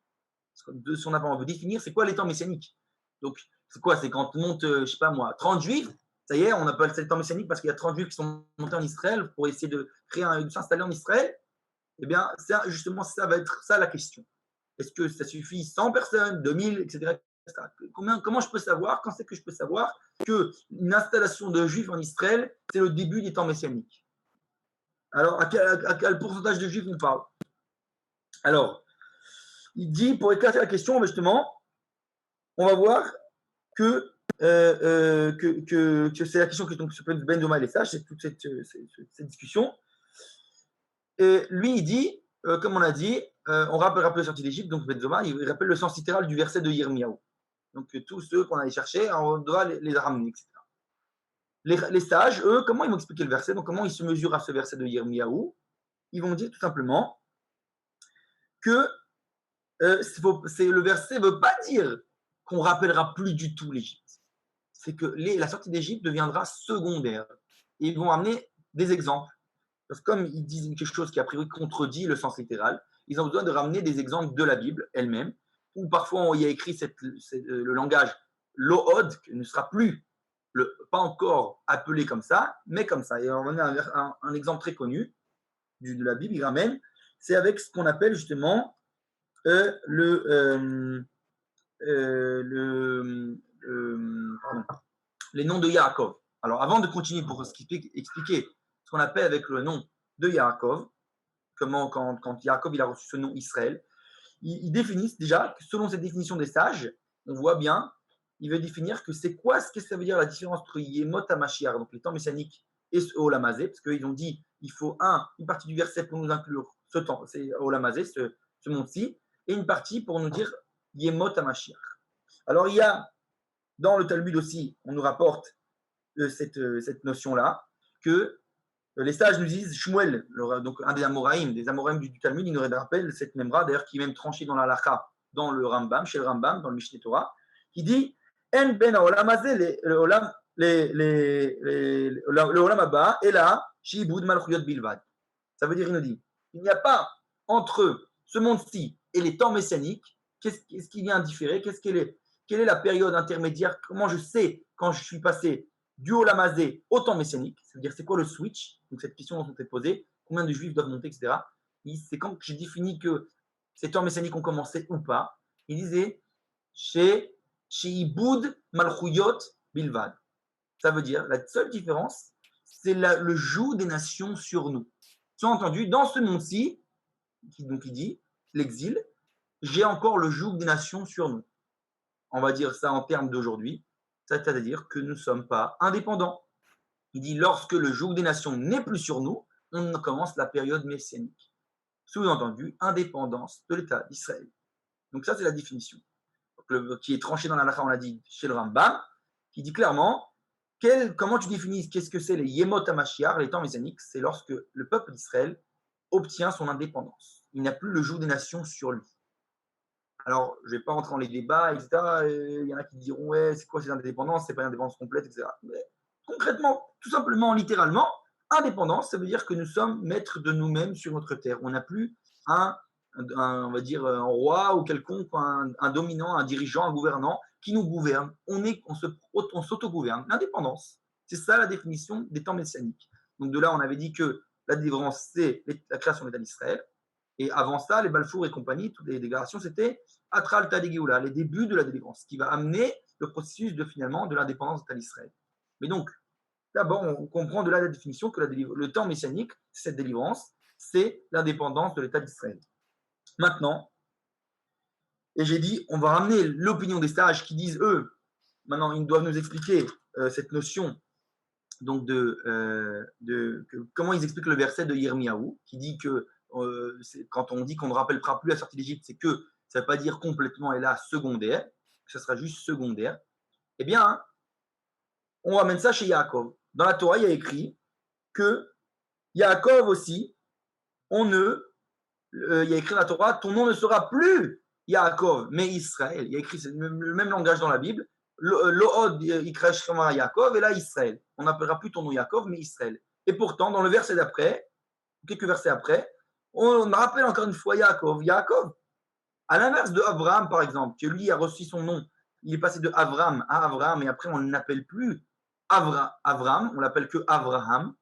De son on veut définir, c'est quoi les temps messianiques. Donc, c'est quoi? C'est quand on monte, je ne sais pas moi, 30 juifs, ça y est, on appelle ça le temps messianique parce qu'il y a 30 juifs qui sont montés en Israël pour essayer de s'installer en Israël. Eh bien, ça, justement, ça va être ça la question. Est-ce que ça suffit 100 personnes, 2000, etc. Comment je peux savoir, quand c'est que je peux savoir qu'une installation de juifs en Israël, c'est le début des temps messianiques? Alors, à quel pourcentage de juifs on parle? Alors, il dit, pour éclaircir la question, justement, on va voir que c'est la question qui se pose Ben Doma et les sages, c'est toute cette discussion. Et lui, il dit, comme on a dit, on rappelle la sortie d'Égypte, donc Ben Doma, il rappelle le sens littéral du verset de Yirmiyahu. Donc tous ceux qu'on allait chercher, on doit les ramener, etc. Les sages, eux, comment ils vont expliquer le verset? Donc comment ils se mesurent à ce verset de Yirmiyahu? Ils vont dire tout simplement que le verset ne veut pas dire qu'on ne rappellera plus du tout l'Égypte. C'est que la sortie d'Égypte deviendra secondaire. Et ils vont amener des exemples. Parce que comme ils disent quelque chose qui a priori contredit le sens littéral, ils ont besoin de ramener des exemples de la Bible elle-même, où parfois il y a écrit le langage lo'od, qui ne sera plus, pas encore appelé comme ça, mais comme ça. Et on va donner un exemple très connu de la Bible, il ramène, c'est avec ce qu'on appelle justement les noms de Yaakov. Alors, avant de continuer pour expliquer ce qu'on appelle avec le nom de Yaakov, comment, quand Yaakov il a reçu ce nom Israël, ils définissent déjà, selon cette définition des sages, on voit bien, il veut définir que c'est quoi, ce que ça veut dire la différence entre Yemot HaMashiach, donc les temps messianiques, et Olam Hazé, parce qu'ils ont dit, il faut une partie du verset pour nous inclure ce temps, c'est Olam Hazé, ce monde-ci, et une partie pour nous dire Yemot HaMashiach. Alors, il y a, dans le Talmud aussi, on nous rapporte cette notion-là, que les sages nous disent, Shmuel, donc un des Amoraïm du Talmud, il nous rappelle cette memra, d'ailleurs, qui est même tranchée dans la halakha, dans le Rambam, chez le Rambam, dans le Mishneh Torah, qui dit, En ben haolam hazeh le olam haba, ela shi'ibud malchuyot bilvad. Ça veut dire, il nous dit, il n'y a pas entre ce monde-ci et les temps messianiques, qu'est-ce qui vient différer, quelle est la période intermédiaire, comment je sais quand je suis passé du Olam Hazé au temps messianique, ça veut dire c'est quoi le switch, donc cette question dont on s'est posée, combien de juifs doivent monter, etc. C'est quand j'ai défini que ces temps messianiques ont commencé ou pas. Il disait chez Iboud Malchuyot Bilvad. Ça veut dire la seule différence, c'est le joug des nations sur nous. Tu as entendu, dans ce monde-ci, donc il dit, l'exil, j'ai encore le joug des nations sur nous. On va dire ça en termes d'aujourd'hui, c'est-à-dire que nous ne sommes pas indépendants. Il dit, lorsque le joug des nations n'est plus sur nous, on commence la période messianique. Sous-entendu, indépendance de l'État d'Israël. Donc ça, c'est la définition. qui est tranché dans la halakha, on l'a dit, chez le Rambam, qui dit clairement comment tu définis qu'est-ce que c'est les Yemot HaMashiach, les temps messianiques? C'est lorsque le peuple d'Israël obtient son indépendance. Il n'a plus le joug des nations sur lui. Alors, je ne vais pas rentrer dans les débats, etc. Il y en a qui diront, ouais, c'est quoi cette indépendance? C'est pas une indépendance complète, etc. Mais concrètement, tout simplement, littéralement, indépendance, ça veut dire que nous sommes maîtres de nous-mêmes sur notre terre. On n'a plus on va dire, un roi ou quelconque, un dominant, un dirigeant, un gouvernant qui nous gouverne. On s'autogouverne. L'indépendance, c'est ça la définition des temps messianiques. Donc de là, on avait dit que la délivrance, c'est la création de l'État d'Israël. Et avant ça, les Balfour et compagnie, toutes les déclarations, c'était Atral Tadegeoula, les débuts de la délivrance, qui va amener le processus finalement de l'indépendance de l'État d'Israël. Mais donc, d'abord, on comprend de là la définition que le temps messianique, cette délivrance, c'est l'indépendance de l'État d'Israël. Maintenant, et j'ai dit, on va ramener l'opinion des sages qui disent, eux, maintenant, ils doivent nous expliquer cette notion donc comment ils expliquent le verset de Yirmiyahu, qui dit que quand on dit qu'on ne rappellera plus la sortie d'Égypte, c'est que ça ne veut pas dire complètement et là secondaire, que ça sera juste secondaire. Eh bien, on ramène ça chez Yaakov. Dans la Torah, il y a écrit que Yaakov aussi, il y a écrit dans la Torah, ton nom ne sera plus Yaakov, mais Israël. Il y a écrit le même langage dans la Bible. Lo'od Ikresh Yaakov, et là Israël. On n'appellera plus ton nom Yaakov, mais Israël. Et pourtant, dans le verset d'après, quelques versets après, on rappelle encore une fois Yaakov. Yaakov, à l'inverse de Abraham, par exemple, que lui a reçu son nom, il est passé de Avram à Abraham, et après on ne l'appelle plus Avram, on l'appelle que Abraham.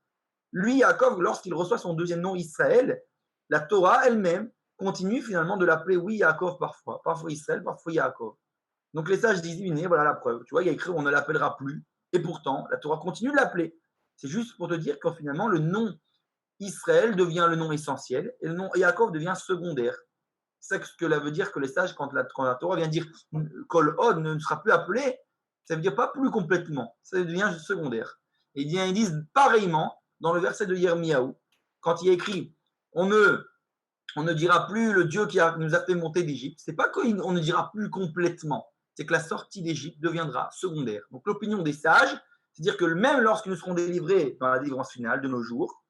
Lui, Yaakov, lorsqu'il reçoit son deuxième nom Israël, la Torah elle-même continue finalement de l'appeler, oui, Yaakov parfois Israël, parfois Yaakov. Donc les sages disent, voilà la preuve. Tu vois, il y a écrit, on ne l'appellera plus. Et pourtant, la Torah continue de l'appeler. C'est juste pour te dire que finalement, le nom Israël devient le nom essentiel et le nom Yaakov devient secondaire. C'est ce que cela veut dire que les sages, quand la Torah vient dire Kol Od ne sera plus appelé, ça veut dire pas plus complètement, ça devient secondaire. Et bien, ils disent pareillement dans le verset de Yirmiyahu, quand il est écrit on ne dira plus le Dieu qui nous a fait monter d'Égypte, c'est pas qu'on ne dira plus complètement, c'est que la sortie d'Égypte deviendra secondaire. Donc l'opinion des sages, c'est-à-dire que même lorsque nous serons délivrés dans la délivrance finale de nos jours,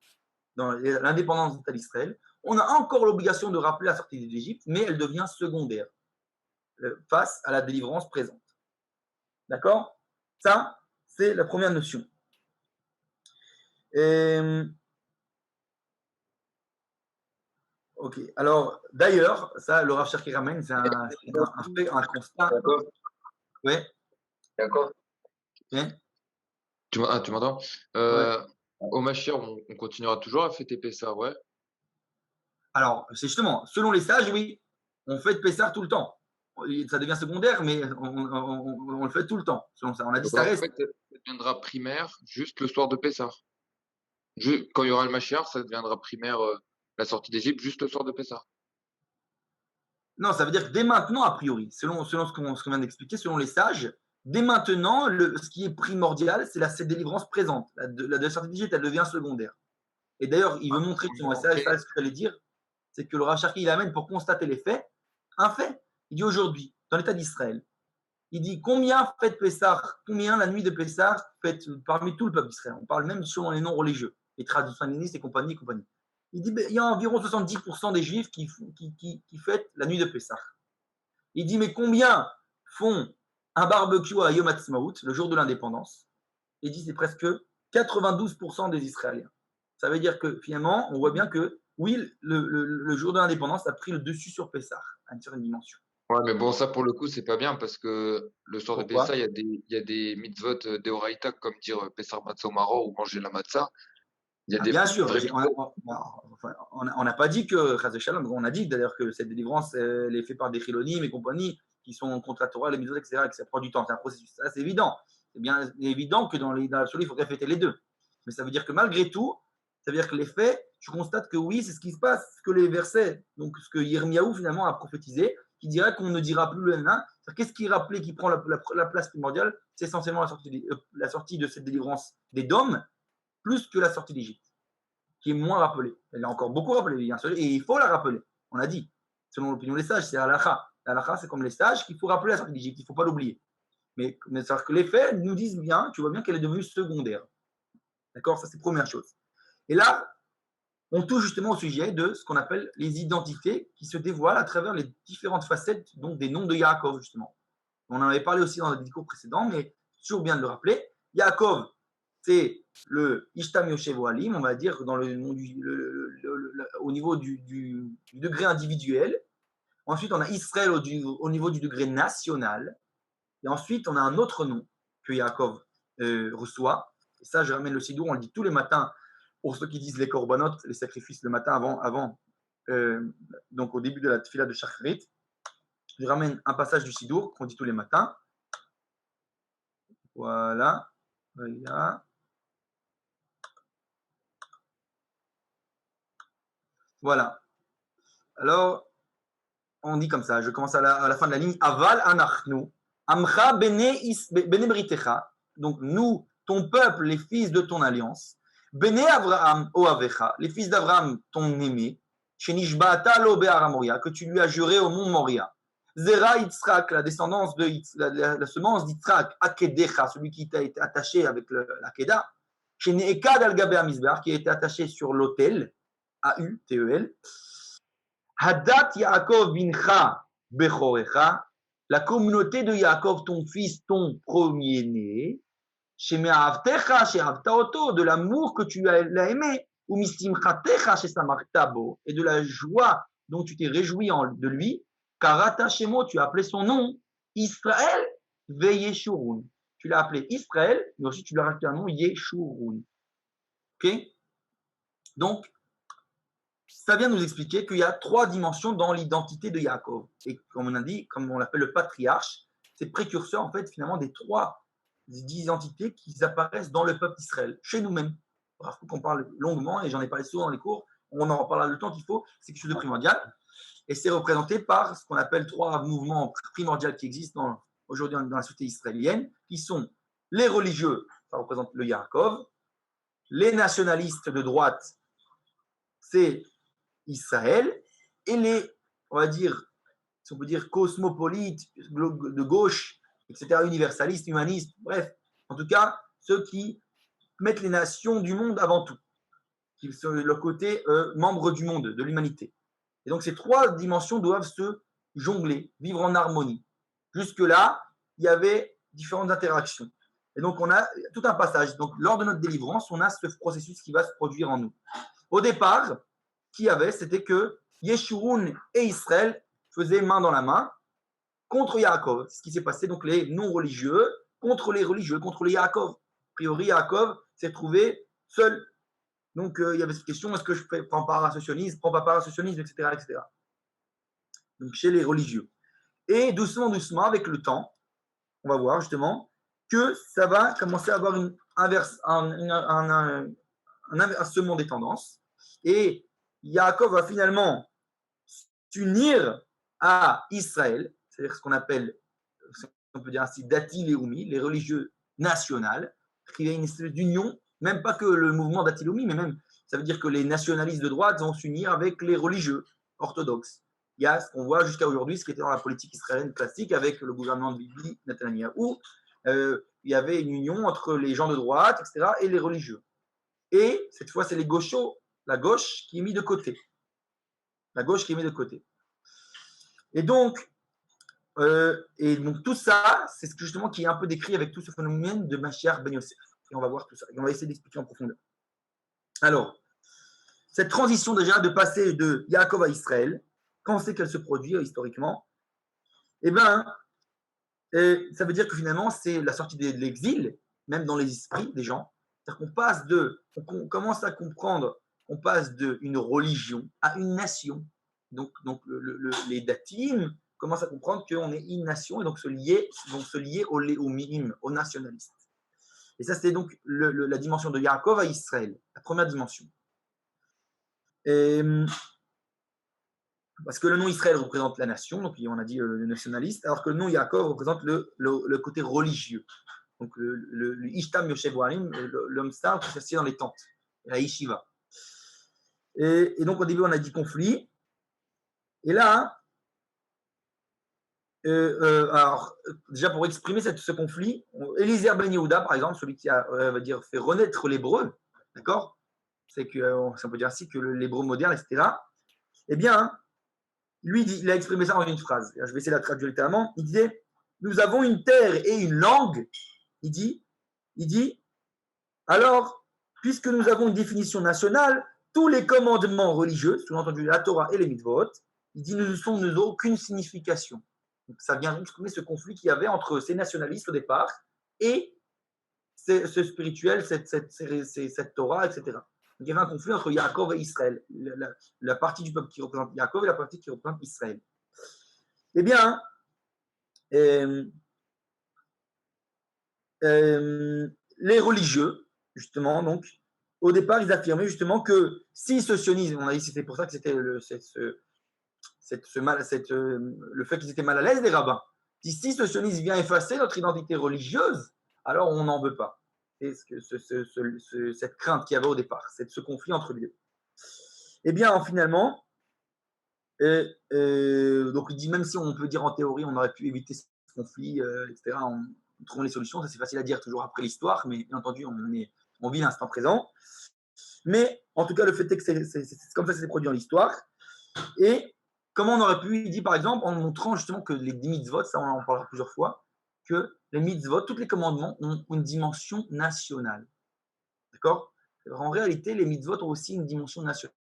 dans l'indépendance de l'État d'Israël, on a encore l'obligation de rappeler la sortie d'Égypte, mais elle devient secondaire face à la délivrance présente. D'accord? Ça, c'est la première notion. Ok. Alors, d'ailleurs, ça, le Rav Cherki ramène, c'est un constat. D'accord. Oui. D'accord. Oui. Tu m'entends? Ouais. Au Machir, on continuera toujours à fêter Pessah, ouais. Alors, c'est justement, selon les sages, oui, on fête Pessah tout le temps. Ça devient secondaire, mais on le fait tout le temps. Selon ça, on a dit ça Donc, en reste. fait, ça deviendra primaire juste le soir de Pessah. Quand il y aura le Machir, ça deviendra primaire la sortie d'Égypte juste le soir de Pessah. Non, ça veut dire que dès maintenant, a priori, selon ce qu'on vient d'expliquer, selon les sages, dès maintenant, ce qui est primordial, c'est cette délivrance présente. La sortie d'Égypte, elle devient secondaire. Et d'ailleurs, il veut montrer que selon les sages, ça, ce que j'allais dire, c'est que le Rav Cherki, il amène pour constater les faits, un fait. Il dit aujourd'hui, dans l'État d'Israël, il dit combien fête Pessah, combien la nuit de Pessah fête parmi tout le peuple d'Israël. On parle même selon les noms religieux, les traditionnalistes et compagnie, compagnie. Il dit il y a environ 70% des Juifs qui fêtent la nuit de Pessah. Il dit mais combien font un barbecue à Yom Ha'atzmaut, le jour de l'indépendance? Il dit c'est presque 92% des Israéliens. Ça veut dire que finalement, on voit bien que oui, le jour de l'indépendance a pris le dessus sur Pessah à une certaine dimension. Ouais, mais bon, ça pour le coup, c'est pas bien parce que le soir de Pourquoi? Pessah, il y a des mitzvot d'Eoraïta, comme dire Pessah Matzah au Maro ou manger la matzah. Il y a Ah, des bien sûr, vrais mitzvot. on n'a pas dit que, Shalom, on a dit d'ailleurs que cette délivrance, elle est faite par des chilonim et compagnie qui sont contre la Torah, les mitzvot, etc., et que ça prend du temps, c'est un processus. Ça, c'est évident. C'est bien évident que dans l'absolu, il faudrait fêter les deux. Mais ça veut dire que malgré tout, ça veut dire que les faits, tu constates que oui, c'est ce qui se passe, que les versets, donc ce que Yirmiyahu finalement a prophétisé, qui dirait qu'on ne dira plus le N1. Qu'est-ce qui rappelait, qui prend la place primordiale? C'est essentiellement la sortie de cette délivrance des dômes, plus que la sortie d'Égypte, qui est moins rappelée. Elle est encore beaucoup rappelée, bien sûr, et il faut la rappeler. On a dit, selon l'opinion des sages, c'est halakha. La halakha, c'est comme les sages qu'il faut rappeler la sortie d'Égypte, il ne faut pas l'oublier. Mais c'est-à-dire que les faits nous disent bien, tu vois bien qu'elle est devenue secondaire. D'accord? Ça, c'est la première chose. Et là, on touche justement au sujet de ce qu'on appelle les identités qui se dévoilent à travers les différentes facettes donc des noms de Yaakov, justement. On en avait parlé aussi dans le discours précédent, mais c'est toujours bien de le rappeler. Yaakov, c'est le Ishtam Yoshev Ohalim, on va dire, dans au niveau du degré individuel. Ensuite, on a Israël au niveau du degré national. Et ensuite, on a un autre nom que Yaakov reçoit. Et ça, je ramène le Sidour, on le dit tous les matins pour ceux qui disent les korbanot, les sacrifices le matin avant donc au début de la tefila de Shacharit. Je ramène un passage du Sidour qu'on dit tous les matins. Voilà. Voilà. Alors, on dit comme ça, je commence à la fin de la ligne. Aval anachnu, amcha bene britecha. Donc, nous, ton peuple, les fils de ton alliance. Bene Avraham oavecha, les fils d'Abraham, ton aimé. Shenishbata lo be'ar Moria, que tu lui as juré au mont Moria. Zera Yitzhak, la descendance de la semence d'Yitzhak, Akedecha, celui qui t'a été attaché avec l'Akeda. Shene'ekad al gabe amizbar, qui a été attaché sur l'autel, A-U-T-E-L. Hadat Yaakov bincha bechorecha, la communauté de Yaakov, ton fils, ton premier-né, chez Me'avtecha, chez Avtaoto, de l'amour que tu l'as aimé, ou mistimchatecha, chez Samartabo, et de la joie dont tu t'es réjoui de lui, Karata Shemo, tu as appelé son nom, Israël Veyeshurun. Tu l'as appelé Israël, mais aussi tu lui as rajouté un nom, Yeshurun. Ok? Donc, ça vient nous expliquer qu'il y a 3 dimensions dans l'identité de Yaakov. Et comme on a dit, comme on l'appelle le patriarche, c'est précurseur en fait finalement des 3 identités qui apparaissent dans le peuple d'Israël, chez nous-mêmes. Bref, qu'on parle longuement, et j'en ai parlé souvent dans les cours, on en reparlera le temps qu'il faut, c'est quelque chose de primordial. Et c'est représenté par ce qu'on appelle 3 mouvements primordiaux qui existent aujourd'hui dans la société israélienne, qui sont les religieux, ça représente le Yaakov, les nationalistes de droite, c'est Israël, et les, on va dire, si on peut dire cosmopolites, de gauche, etc., universalistes, humanistes, bref, en tout cas, ceux qui mettent les nations du monde avant tout, qui sont le côté membre du monde, de l'humanité. Et donc ces 3 dimensions doivent se jongler, vivre en harmonie. Jusque-là, il y avait différentes interactions. Et donc on a tout un passage. Donc lors de notre délivrance, on a ce processus qui va se produire en nous. Au départ, c'était que Yeshurun et Israël faisaient main dans la main contre Yaakov. Ce qui s'est passé, donc les non-religieux contre les religieux, contre les Yaakov. A priori, Yaakov s'est trouvé seul. Donc, il y avait cette question, est-ce que je prends part à ce sionisme, prends pas part à ce sionisme, etc., etc. Donc, chez les religieux. Et doucement, doucement, avec le temps, on va voir justement que ça va commencer à avoir un inversement des tendances. Et Yaakov va finalement s'unir à Israël, c'est-à-dire ce qu'on appelle, on peut dire ainsi, Dati Leumi, les religieux nationales, qui est une espèce d'union, même pas que le mouvement Dati Leumi, mais même, ça veut dire que les nationalistes de droite vont s'unir avec les religieux orthodoxes. Il y a ce qu'on voit jusqu'à aujourd'hui, ce qui était dans la politique israélienne classique avec le gouvernement de Bibi Netanyahou, il y avait une union entre les gens de droite, etc., et les religieux. Et cette fois, c'est les gauchos, la gauche qui est mise de côté. La gauche qui est mise de côté. Et donc tout ça, c'est ce justement qui est un peu décrit avec tout ce phénomène de Mashiach Ben Yosef. Et on va voir tout ça. Et on va essayer d'expliquer en profondeur. Alors, cette transition déjà de passer de Yaakov à Israël, quand c'est qu'elle se produit historiquement? Eh bien, ça veut dire que finalement, c'est la sortie de l'exil, même dans les esprits des gens. C'est-à-dire qu'on commence à comprendre qu'on passe d'une religion à une nation. Donc les datim commencent à comprendre qu'on est une nation et donc se lier au mim, aux nationalistes. Et ça, c'était donc la dimension de Yaakov à Israël, la première dimension. Parce que le nom Israël représente la nation, donc on a dit le nationaliste, alors que le nom Yaakov représente le côté religieux. Donc le Ishtam Yoshev Ohalim, l'homme star qui s'assied dans les tentes, la yeshiva. Et donc au début on a dit conflit. Et là, Alors, déjà pour exprimer ce conflit, Eliezer Ben Yehuda, par exemple, celui qui a fait renaître l'hébreu, d'accord, c'est que, on peut dire ainsi, que l'hébreu moderne, etc. Eh bien, lui, il a exprimé ça en une phrase. Je vais essayer de la traduire littéralement. Il disait, nous avons une terre et une langue. Il dit, alors, puisque nous avons une définition nationale, tous les commandements religieux, sous-entendu la Torah et les mitzvot, il dit, nous n'ont aucune signification. Donc, ça vient exprimer ce conflit qu'il y avait entre ces nationalistes au départ et ce spirituel, cette Torah, etc. Donc, il y avait un conflit entre Yaakov et Israël, la partie du peuple qui représente Yaakov et la partie qui représente Israël. Eh bien, les religieux, justement, donc, au départ, ils affirmaient justement que si ce sionisme, on a dit c'était pour ça que c'était le fait qu'ils étaient mal à l'aise des rabbins, si ce sionisme vient effacer notre identité religieuse, alors on n'en veut pas. C'est cette crainte qu'il y avait au départ, c'est ce conflit entre les deux. Eh bien, finalement, donc il dit même si on peut dire en théorie, on aurait pu éviter ce conflit, etc. En trouvant les solutions, ça c'est facile à dire toujours après l'histoire, mais bien entendu, on vit l'instant présent. Mais en tout cas, le fait est que c'est comme ça que ça s'est produit dans l'histoire. Et comment on aurait pu, il dit par exemple, en montrant justement que les mitzvot, ça on en parlera plusieurs fois, que les mitzvot, tous les commandements ont une dimension nationale. D'accord? En réalité, les mitzvot ont aussi une dimension nationale.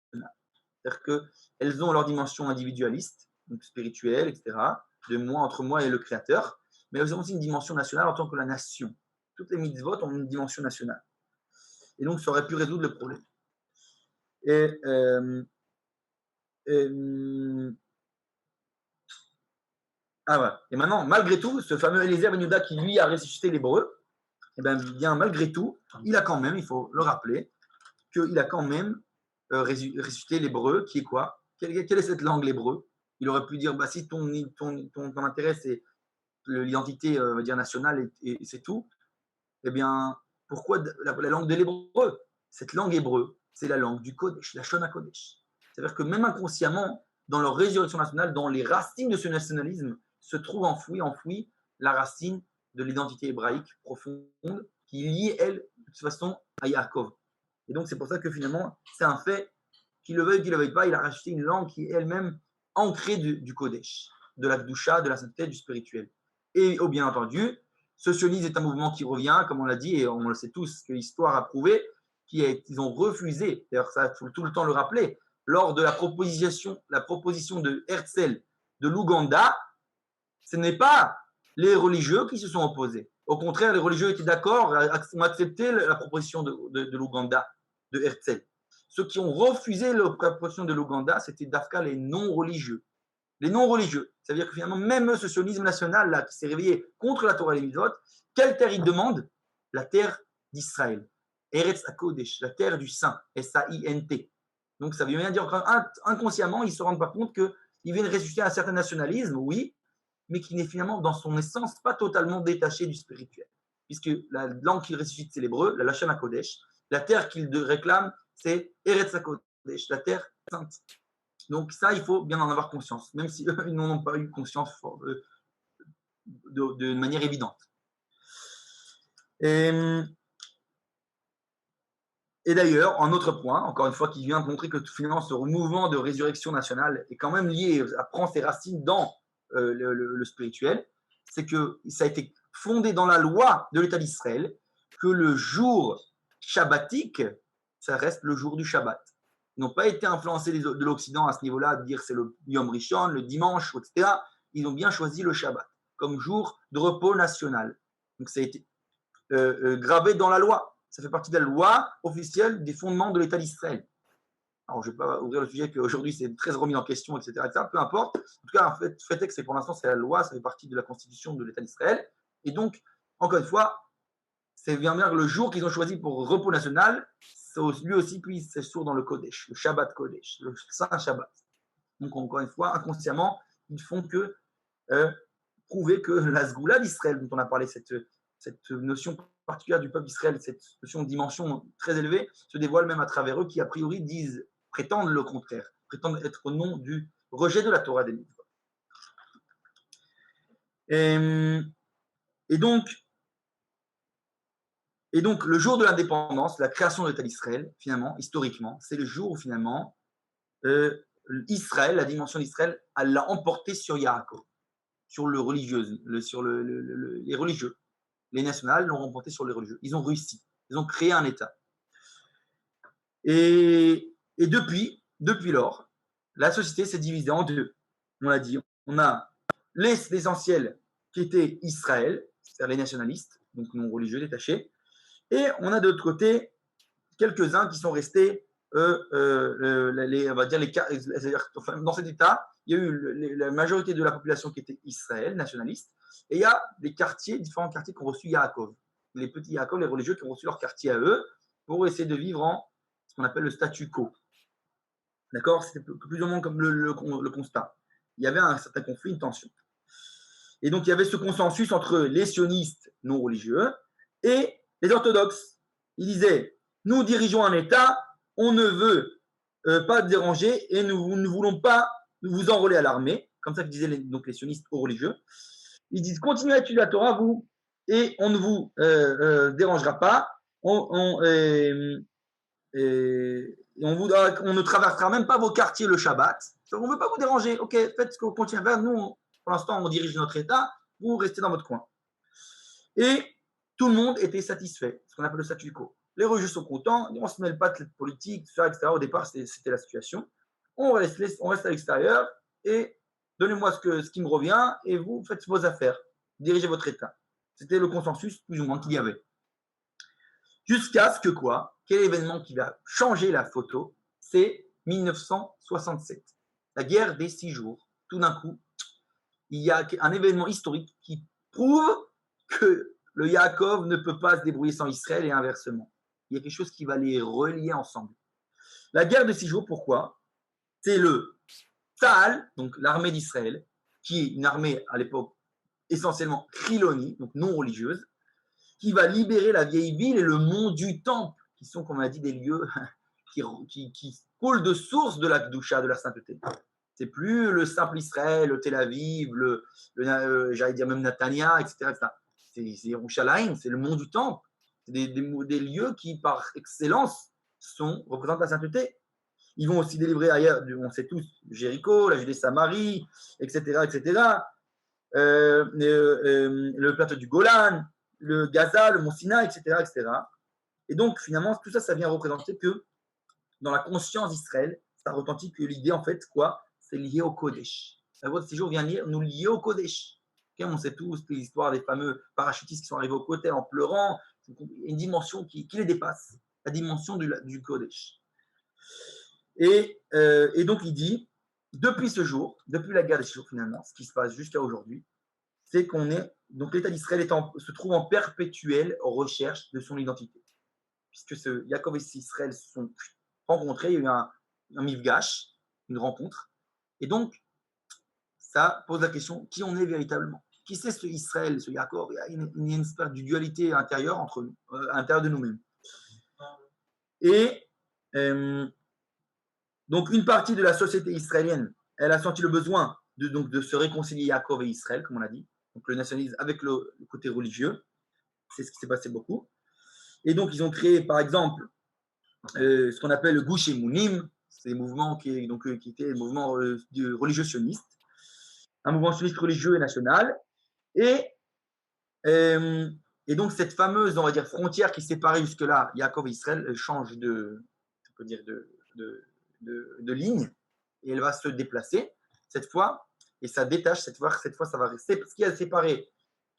C'est-à-dire qu'elles ont leur dimension individualiste, donc spirituelle, etc., de moi, entre moi et le Créateur, mais elles ont aussi une dimension nationale en tant que la nation. Toutes les mitzvot ont une dimension nationale. Et donc, ça aurait pu résoudre le problème. Et voilà. Et maintenant, malgré tout, ce fameux Eliezer Ben Yehuda qui, lui, a ressuscité l'hébreu, eh bien, malgré tout, il a quand même, il faut le rappeler, qu'il a quand même ressuscité l'hébreu, qui est quoi? Quelle est cette langue, l'hébreu? Il aurait pu dire, bah, si ton intérêt, c'est l'identité nationale et c'est tout, eh bien, pourquoi la langue de l'hébreu? Cette langue hébreu, c'est la langue du Kodesh, la Shona Kodesh. C'est-à-dire que même inconsciemment, dans leur résurrection nationale, dans les racines de ce nationalisme, se trouve enfouie la racine de l'identité hébraïque profonde qui lie, elle, de toute façon, à Yaakov. Et donc, c'est pour ça que finalement, c'est un fait, qu'il le veuille, qu'il ne le veuille pas, il a racheté une langue qui est elle-même ancrée du Kodesh, de la Gdusha, de la sainteté, du spirituel. Et bien entendu, ce sionisme est un mouvement qui revient, comme on l'a dit, et on le sait tous, que l'histoire a prouvé, qu'ils ont refusé, d'ailleurs ça, il faut tout le temps le rappeler, lors de la proposition de Herzl de l'Ouganda, ce n'est pas les religieux qui se sont opposés. Au contraire, les religieux étaient d'accord, ont accepté la proposition de l'Ouganda, de Herzl. Ceux qui ont refusé la proposition de l'Ouganda, c'était d'Afka les non-religieux. Les non-religieux. Ça veut dire que finalement, même ce sionisme national là, qui s'est réveillé contre la Torah et les mitzvot, quelle terre il demande? La terre d'Israël. Eretz HaKodesh, la terre du Saint. S-A-I-N-T. Donc ça veut bien dire qu'inconsciemment, ils ne se rendent pas compte qu'ils viennent ressusciter un certain nationalisme, oui, mais qui n'est finalement dans son essence pas totalement détaché du spirituel. Puisque la langue qu'il ressuscite, c'est l'hébreu, la Lachon HaKodesh. La terre qu'il réclame, c'est Eretz HaKodesh, la terre sainte. Donc ça, il faut bien en avoir conscience, même si eux, ils n'en ont pas eu conscience de manière évidente. Et d'ailleurs, un autre point, encore une fois, qui vient de montrer que finalement ce mouvement de résurrection nationale est quand même lié, prend ses racines dans le spirituel, c'est que ça a été fondé dans la loi de l'État d'Israël que le jour shabbatique, ça reste le jour du Shabbat. Ils n'ont pas été influencés de l'Occident à ce niveau-là, de dire c'est le Yom Rishon, le dimanche, etc. Ils ont bien choisi le Shabbat comme jour de repos national. Donc ça a été gravé dans la loi. Ça fait partie de la loi officielle des fondements de l'État d'Israël. Alors, je ne vais pas ouvrir le sujet qu'aujourd'hui c'est très remis en question, etc., etc. Peu importe. En tout cas, le fait est que pour l'instant, c'est la loi, ça fait partie de la constitution de l'État d'Israël. Et donc, encore une fois, c'est bien que le jour qu'ils ont choisi pour repos national, lui aussi, puis c'est sourd dans le Kodesh, le Shabbat Kodesh, le Saint Shabbat. Donc, encore une fois, inconsciemment, ils font que prouver que la Sgoula d'Israël, dont on a parlé, cette notion particulière du peuple d'Israël, cette notion de dimension très élevée, se dévoile même à travers eux qui, a priori, prétendent le contraire, prétendent être au nom du rejet de la Torah des mitzvot. Et, et donc, le jour de l'indépendance, la création de l'État d'Israël, finalement, historiquement, c'est le jour où finalement Israël, la dimension d'Israël, elle l'a emporté sur Yaakov, sur le religieux, les religieux. Les nationales l'ont emporté sur les religieux. Ils ont réussi. Ils ont créé un État. Et depuis lors, la société s'est divisée en deux. On l'a dit, on a l'essentiel qui était Israël, c'est-à-dire les nationalistes, donc non religieux détachés, et on a de l'autre côté quelques-uns qui sont restés, on va dire, dans cet État, il y a eu la majorité de la population qui était Israël, nationaliste, et il y a des quartiers, différents quartiers qui ont reçu Yaakov. Les petits Yaakov, les religieux qui ont reçu leur quartier à eux, pour essayer de vivre en ce qu'on appelle le statu quo. D'accord? C'était plus ou moins comme le constat. Il y avait un certain conflit, une tension. Et donc, il y avait ce consensus entre les sionistes non religieux et les orthodoxes. Ils disaient, nous dirigeons un État, on ne veut pas déranger et nous ne voulons pas vous enrôler à l'armée, comme ça que disaient donc les sionistes religieux. Ils disent, continuez à étudier la Torah, vous, et on ne vous dérangera pas, on ne traversera même pas vos quartiers le Shabbat. On ne veut pas vous déranger. Ok, faites ce que vous continuez à faire. Nous, pour l'instant, on dirige notre État. Vous restez dans votre coin. Et tout le monde était satisfait, ce qu'on appelle le statu quo. Les religieux sont contents, on ne se mêle pas de cette politique, tout ça, etc. Au départ, c'était la situation. On reste à l'extérieur et donnez-moi ce qui me revient et vous faites vos affaires. Dirigez votre État. C'était le consensus, plus ou moins, qu'il y avait. Jusqu'à ce que quoi? Quel événement qui va changer la photo? C'est 1967, la guerre des 6 jours. Tout d'un coup, il y a un événement historique qui prouve que le Yaakov ne peut pas se débrouiller sans Israël et inversement. Il y a quelque chose qui va les relier ensemble. La guerre des 6 jours, pourquoi? C'est le Tzahal, donc l'armée d'Israël, qui est une armée à l'époque essentiellement chiloni, donc non religieuse, qui va libérer la vieille ville et le mont du Temple, qui sont, comme on a dit, des lieux qui coulent de source de la Kedusha, de la sainteté. C'est plus le simple Israël, le Tel Aviv, j'allais dire même Natania, etc. C'est Yerushalayim, c'est le mont du Temple. C'est des lieux qui, par excellence, représentent la sainteté. Ils vont aussi délivrer ailleurs, on sait tous, Jéricho, la Judée-Samarie, etc., etc. Le plateau du Golan, le Gaza, le Mont Sinaï, etc., etc. Et donc, finalement, tout ça, ça vient représenter que dans la conscience d'Israël, ça retentit que l'idée, en fait, quoi? C'est lié au Kodesh. La voix de séjour vient nous lier au Kodesh. Okay, on sait tous les histoires des fameux parachutistes qui sont arrivés au côté en pleurant. Il y a une dimension qui les dépasse, la dimension du Kodesh. Et donc, il dit, depuis ce jour, depuis la guerre des 6 jours, finalement, ce qui se passe jusqu'à aujourd'hui, c'est donc l'État d'Israël se trouve en perpétuelle recherche de son identité. Puisque Yaakov et Israël se sont rencontrés, il y a eu un mifgash, une rencontre. Et donc, ça pose la question, qui on est véritablement? Qui c'est ce Israël, ce Yaakov? Il y a une espèce de dualité intérieure entre nous, à l'intérieur de nous-mêmes. Et donc, une partie de la société israélienne, elle a senti le besoin de se réconcilier Yaakov et Israël, comme on l'a dit. Donc, le nationalisme avec le côté religieux. C'est ce qui s'est passé beaucoup. Et donc, ils ont créé, par exemple, ce qu'on appelle le Gush Emunim. C'est des mouvements qui étaient des mouvements religieux sionistes. Un mouvement sioniste religieux et national. Et donc, cette fameuse, on va dire, frontière qui séparait jusque-là Yaakov et Israël change de ligne et elle va se déplacer cette fois et ça détache cette fois ça va rester. Ce qui a séparé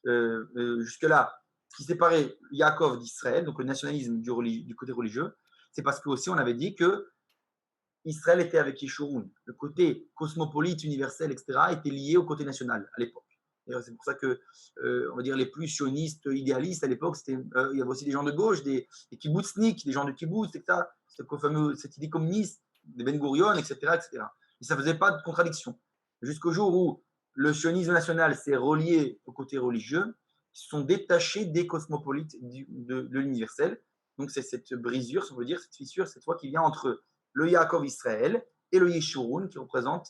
jusque-là, ce qui séparait Yaakov d'Israël, donc le nationalisme du côté religieux, c'est parce que aussi on avait dit que Israël était avec Yeshurun. Le côté cosmopolite, universel, etc., était lié au côté national à l'époque. C'est pour ça que, on va dire, les plus sionistes, idéalistes à l'époque, il y avait aussi des gens de gauche, des kibbutzniks, des gens de kibbutz, etc. Cette idée communiste, des Ben Gurion, etc., etc. Et ça ne faisait pas de contradiction. Jusqu'au jour où le sionisme national s'est relié au côté religieux, ils se sont détachés des cosmopolites de l'universel. Donc c'est cette brisure, si on veut dire, cette fissure, cette fois qui vient entre le Yaakov Israël et le Yeshurun qui représente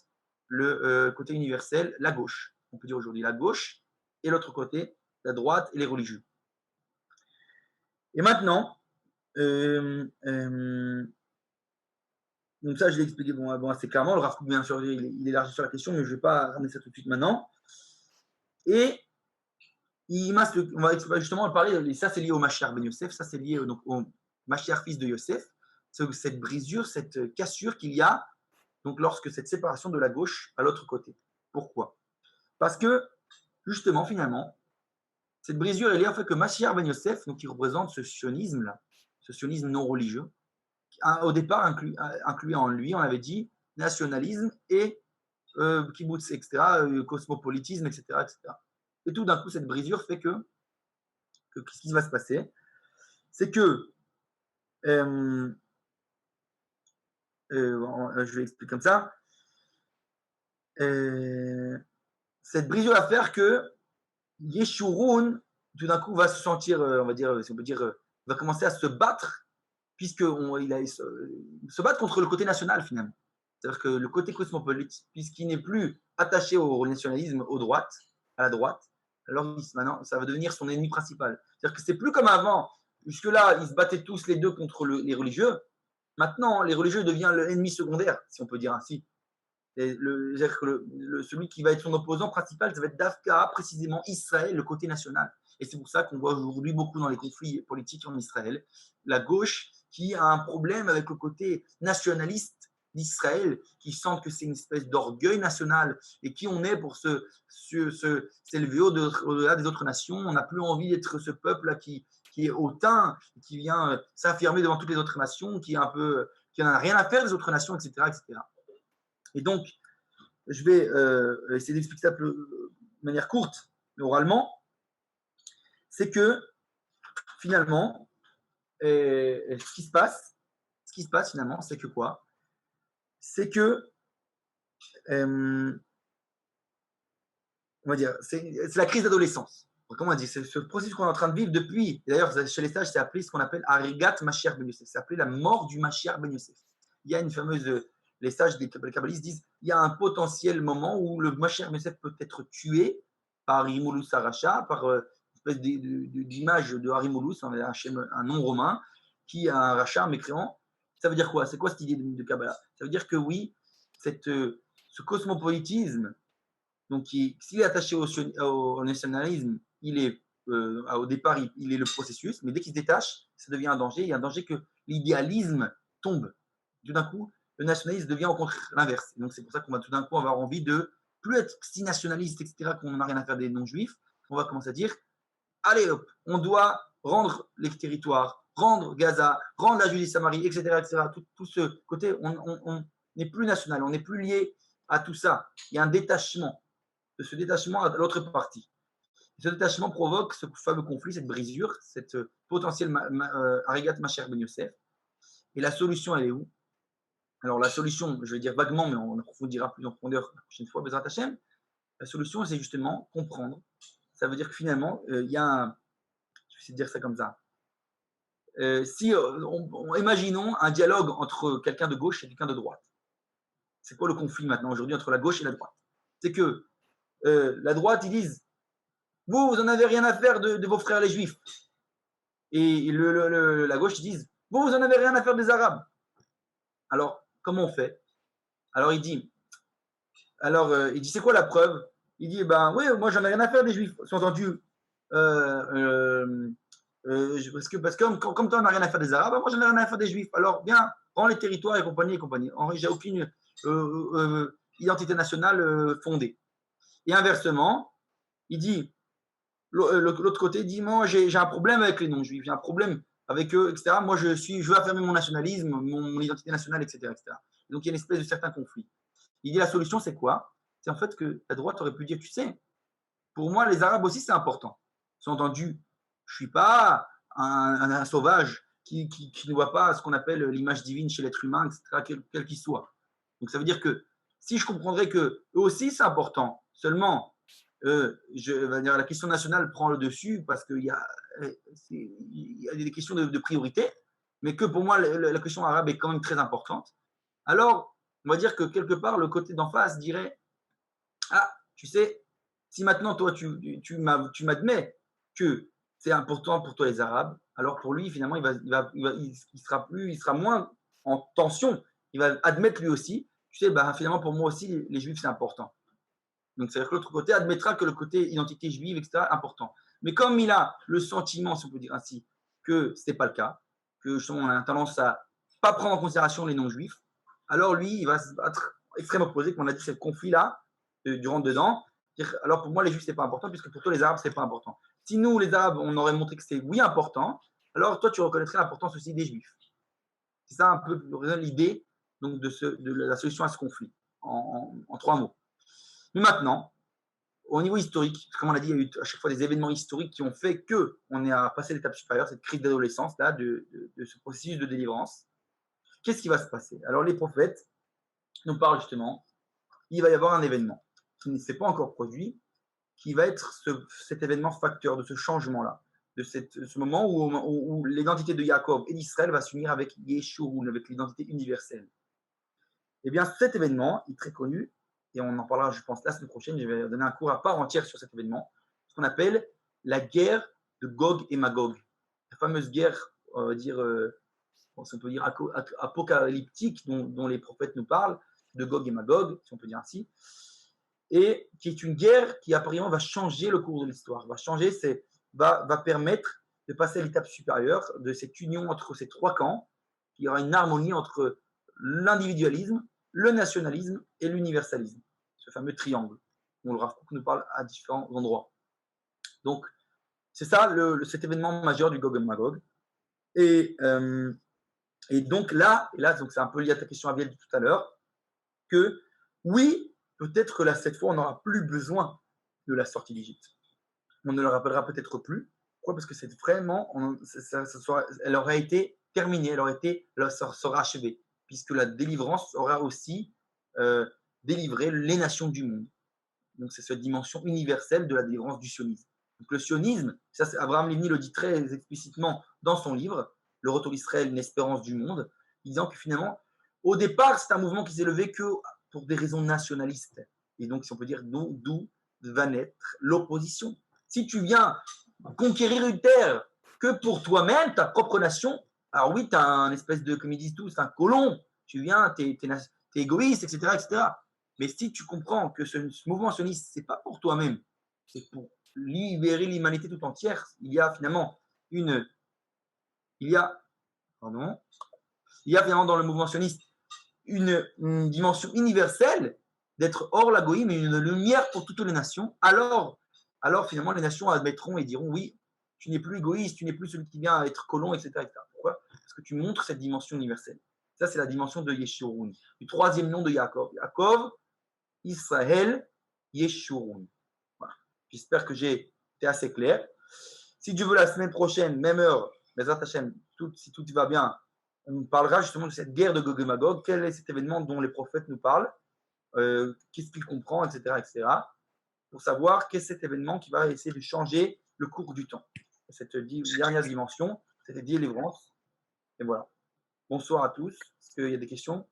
le côté universel, la gauche. On peut dire aujourd'hui la gauche et l'autre côté, la droite et les religieux. Et maintenant, donc ça, je l'ai expliqué assez clairement. Le Rav Kook, bien sûr, il élargit sur la question, mais je ne vais pas ramener ça tout de suite maintenant. Et on va justement parler, ça c'est lié au Mashiach ben Yosef, ça c'est lié donc, au Mashiach fils de Yosef, cette brisure, cette cassure qu'il y a donc lorsque cette séparation de la gauche à l'autre côté. Pourquoi? Parce que justement, finalement, cette brisure est liée au fait que Mashiach ben Yosef, donc, qui représente ce sionisme-là, ce sionisme non religieux, au départ incluait en lui, on avait dit, nationalisme et kibbutz, etc., cosmopolitisme, etc., etc. Et tout d'un coup, cette brisure fait que ce qui va se passer, c'est que, je vais expliquer comme ça, cette brisure va faire que Yeshurun, tout d'un coup, va se sentir, on va dire, si on peut dire, va commencer à se battre, puisqu'il se battre contre le côté national, finalement. C'est-à-dire que le côté cosmopolite, puisqu'il n'est plus attaché au nationalisme, à la droite, alors maintenant, ça va devenir son ennemi principal. C'est-à-dire que c'est plus comme avant. Jusque-là, ils se battaient tous les deux contre les religieux. Maintenant, les religieux deviennent l'ennemi secondaire, si on peut dire ainsi. C'est-à-dire que celui qui va être son opposant principal, ça va être Dafka, précisément Israël, le côté national. Et c'est pour ça qu'on voit aujourd'hui beaucoup dans les conflits politiques en Israël, la gauche qui a un problème avec le côté nationaliste d'Israël, qui sentent que c'est une espèce d'orgueil national et qui on est pour s'élever au-delà des autres nations. On n'a plus envie d'être ce peuple-là qui est hautain, qui vient s'affirmer devant toutes les autres nations, qui n'en a rien à faire des autres nations, etc., etc. Et donc, je vais essayer d'expliquer ça de manière courte, mais oralement. C'est que finalement, ce qui se passe finalement, c'est que quoi? C'est que, on va dire, c'est la crise d'adolescence. Comment on dit? C'est ce processus qu'on est en train de vivre depuis. D'ailleurs, chez les sages, c'est appelé ce qu'on appelle Arigat Mashiach ben Yosef. C'est appelé la mort du Mashiach ben Yosef. Il y a une fameuse. Les sages des kabbalistes disent il y a un potentiel moment où le Mashiach ben Yosef peut être tué par Harimolus Aracha, par une espèce d'image de Harimolus, un nom romain, qui a un rachat, un mécréant. Ça veut dire quoi? C'est quoi cette idée de Kabbalah? Ça veut dire que oui, ce cosmopolitisme, donc s'il est attaché au nationalisme, il est au départ, il est le processus, mais dès qu'il se détache, ça devient un danger. Il y a un danger que l'idéalisme tombe. Tout d'un coup, le nationalisme devient au contraire l'inverse. Donc c'est pour ça qu'on va tout d'un coup avoir envie de plus être si nationaliste, etc., qu'on n'a rien à faire des non-juifs. On va commencer à dire, allez hop, on doit rendre les territoires, rendre Gaza, rendre la Judée-Samarie, etc., etc. Tout ce côté, on n'est plus national, on n'est plus lié à tout ça. Il y a un détachement, de ce détachement à l'autre partie. Ce détachement provoque ce fameux conflit, cette brisure, cette potentielle Arigat Mashiach ben Yosef. Et la solution, elle est où? Alors, la solution, je vais dire vaguement, mais on approfondira plus en profondeur la prochaine fois, Bezrat Hashem. La solution, c'est justement comprendre. Ça veut dire que finalement, il y a un. Je vais essayer de dire ça comme ça. Imaginons un dialogue entre quelqu'un de gauche et quelqu'un de droite. C'est quoi le conflit maintenant aujourd'hui entre la gauche et la droite? C'est que la droite, ils disent vous n'en avez rien à faire de vos frères les juifs. Et la gauche, ils disent vous n'en avez rien à faire des arabes. Alors, comment on fait? Alors, il dit c'est quoi la preuve? Il dit ben oui, moi j'en ai rien à faire des juifs. Sous-entendu, parce que comme toi, on n'a rien à faire des arabes, moi j'en ai rien à faire des juifs. Alors, viens, prends les territoires et compagnie et compagnie. J'ai aucune identité nationale fondée. Et inversement, il dit l'autre côté dit moi j'ai un problème avec les non-juifs, j'ai un problème avec eux, etc. Moi je veux affirmer mon nationalisme, mon identité nationale, etc., etc. Donc il y a une espèce de certain conflit. Il dit la solution c'est quoi? C'est en fait que la droite aurait pu dire tu sais, pour moi les Arabes aussi c'est important. Sous-entendu, je suis pas un sauvage qui ne voit pas ce qu'on appelle l'image divine chez l'être humain, etc., quel qu'il soit. Donc ça veut dire que si je comprendrais que eux aussi c'est important, seulement la question nationale prend le dessus parce qu'il y a des questions de priorité, mais que pour moi, la question arabe est quand même très importante. Alors, on va dire que quelque part, le côté d'en face dirait ah, tu sais, Si maintenant, toi, tu m'admets que c'est important pour toi les Arabes, alors pour lui, finalement, il sera moins en tension. Il va admettre lui aussi, tu sais, bah, finalement, pour moi aussi, les Juifs, c'est important. Donc, c'est-à-dire que l'autre côté admettra que le côté identité juive, etc., est important. Mais comme il a le sentiment, si on peut dire ainsi, que ce n'est pas le cas, que justement, on a tendance à pas prendre en considération les non-juifs, alors lui, il va se battre extrêmement opposé, comme on a dit, c'est le conflit-là, du rentre-dedans. Alors pour moi, les juifs, ce n'est pas important, puisque pour toi, les arabes, ce n'est pas important. Si nous, les arabes, on aurait montré que c'était oui important, alors toi, tu reconnaîtrais l'importance aussi des juifs. C'est ça un peu l'idée donc, de la solution à ce conflit, en trois mots. Mais maintenant, au niveau historique, comme on l'a dit, il y a eu à chaque fois des événements historiques qui ont fait qu'on est à passer l'étape supérieure, cette crise d'adolescence, là, de ce processus de délivrance. Qu'est-ce qui va se passer? Alors, les prophètes nous parlent justement, il va y avoir un événement qui ne s'est pas encore produit, qui va être cet événement facteur de ce changement-là, de ce moment où l'identité de Jacob et d'Israël va s'unir avec Yeshurun, avec l'identité universelle. Eh bien, cet événement est très connu, et on en parlera, je pense, la semaine prochaine. Je vais donner un cours à part entière sur cet événement, ce qu'on appelle la guerre de Gog et Magog. La fameuse guerre, on va dire, si on peut dire apocalyptique dont les prophètes nous parlent, de Gog et Magog, si on peut dire ainsi, et qui est une guerre qui apparemment va changer le cours de l'histoire, va permettre de passer à l'étape supérieure de cette union entre ces trois camps, qu'il y aura une harmonie entre l'individualisme, le nationalisme et l'universalisme, ce fameux triangle dont le Rav Kook nous parle à différents endroits. Donc, c'est ça cet événement majeur du Gog et Magog. Et donc là, donc c'est un peu lié à ta question Aviel de tout à l'heure, que oui, peut-être que là, cette fois, on n'aura plus besoin de la sortie d'Égypte. On ne le rappellera peut-être plus. Pourquoi? Parce que c'est vraiment, elle aurait été terminée, ça sera achevé, puisque la délivrance aura aussi délivré les nations du monde. Donc c'est cette dimension universelle de la délivrance du sionisme. Donc le sionisme, ça, Abraham Livni le dit très explicitement dans son livre, Le Retour d'Israël, une espérance du monde, disant que finalement, au départ, c'est un mouvement qui s'est levé que pour des raisons nationalistes. Et donc, si on peut dire, d'où va naître l'opposition. Si tu viens conquérir une terre que pour toi-même, ta propre nation, alors oui, tu as un espèce de, comme ils disent tous, un colon, tu viens, tu es égoïste, etc., etc. Mais si tu comprends que ce mouvement sioniste, ce n'est pas pour toi-même, c'est pour libérer l'humanité tout entière, il y a finalement finalement dans le mouvement sioniste une dimension universelle d'être hors la goïme, une lumière pour toutes les nations, alors finalement les nations admettront et diront oui, tu n'es plus égoïste, tu n'es plus celui qui vient être colon, etc., etc. Pourquoi? Parce que tu montres cette dimension universelle. Ça, c'est la dimension de Yeshurun, du troisième nom de Yaakov. Yaakov, Israël, Yeshurun. Voilà. J'espère que j'ai été assez clair. Si tu veux, la semaine prochaine, même heure, Bezrat Hashem, si tout va bien, on parlera justement de cette guerre de Gog et Magog. Quel est cet événement dont les prophètes nous parlent? Qu'est-ce qu'il comprend, etc., etc. Pour savoir quel est cet événement qui va essayer de changer le cours du temps. Cette dernière dimension, cette délivrance. Et voilà. Bonsoir à tous. Est-ce qu'il y a des questions?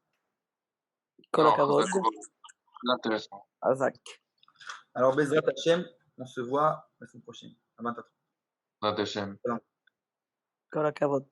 Kol hakavod. C'est intéressant. Azak. Alors, Bezrat Hashem, on se voit la semaine prochaine, à 20h30. Hashem. Kol hakavod.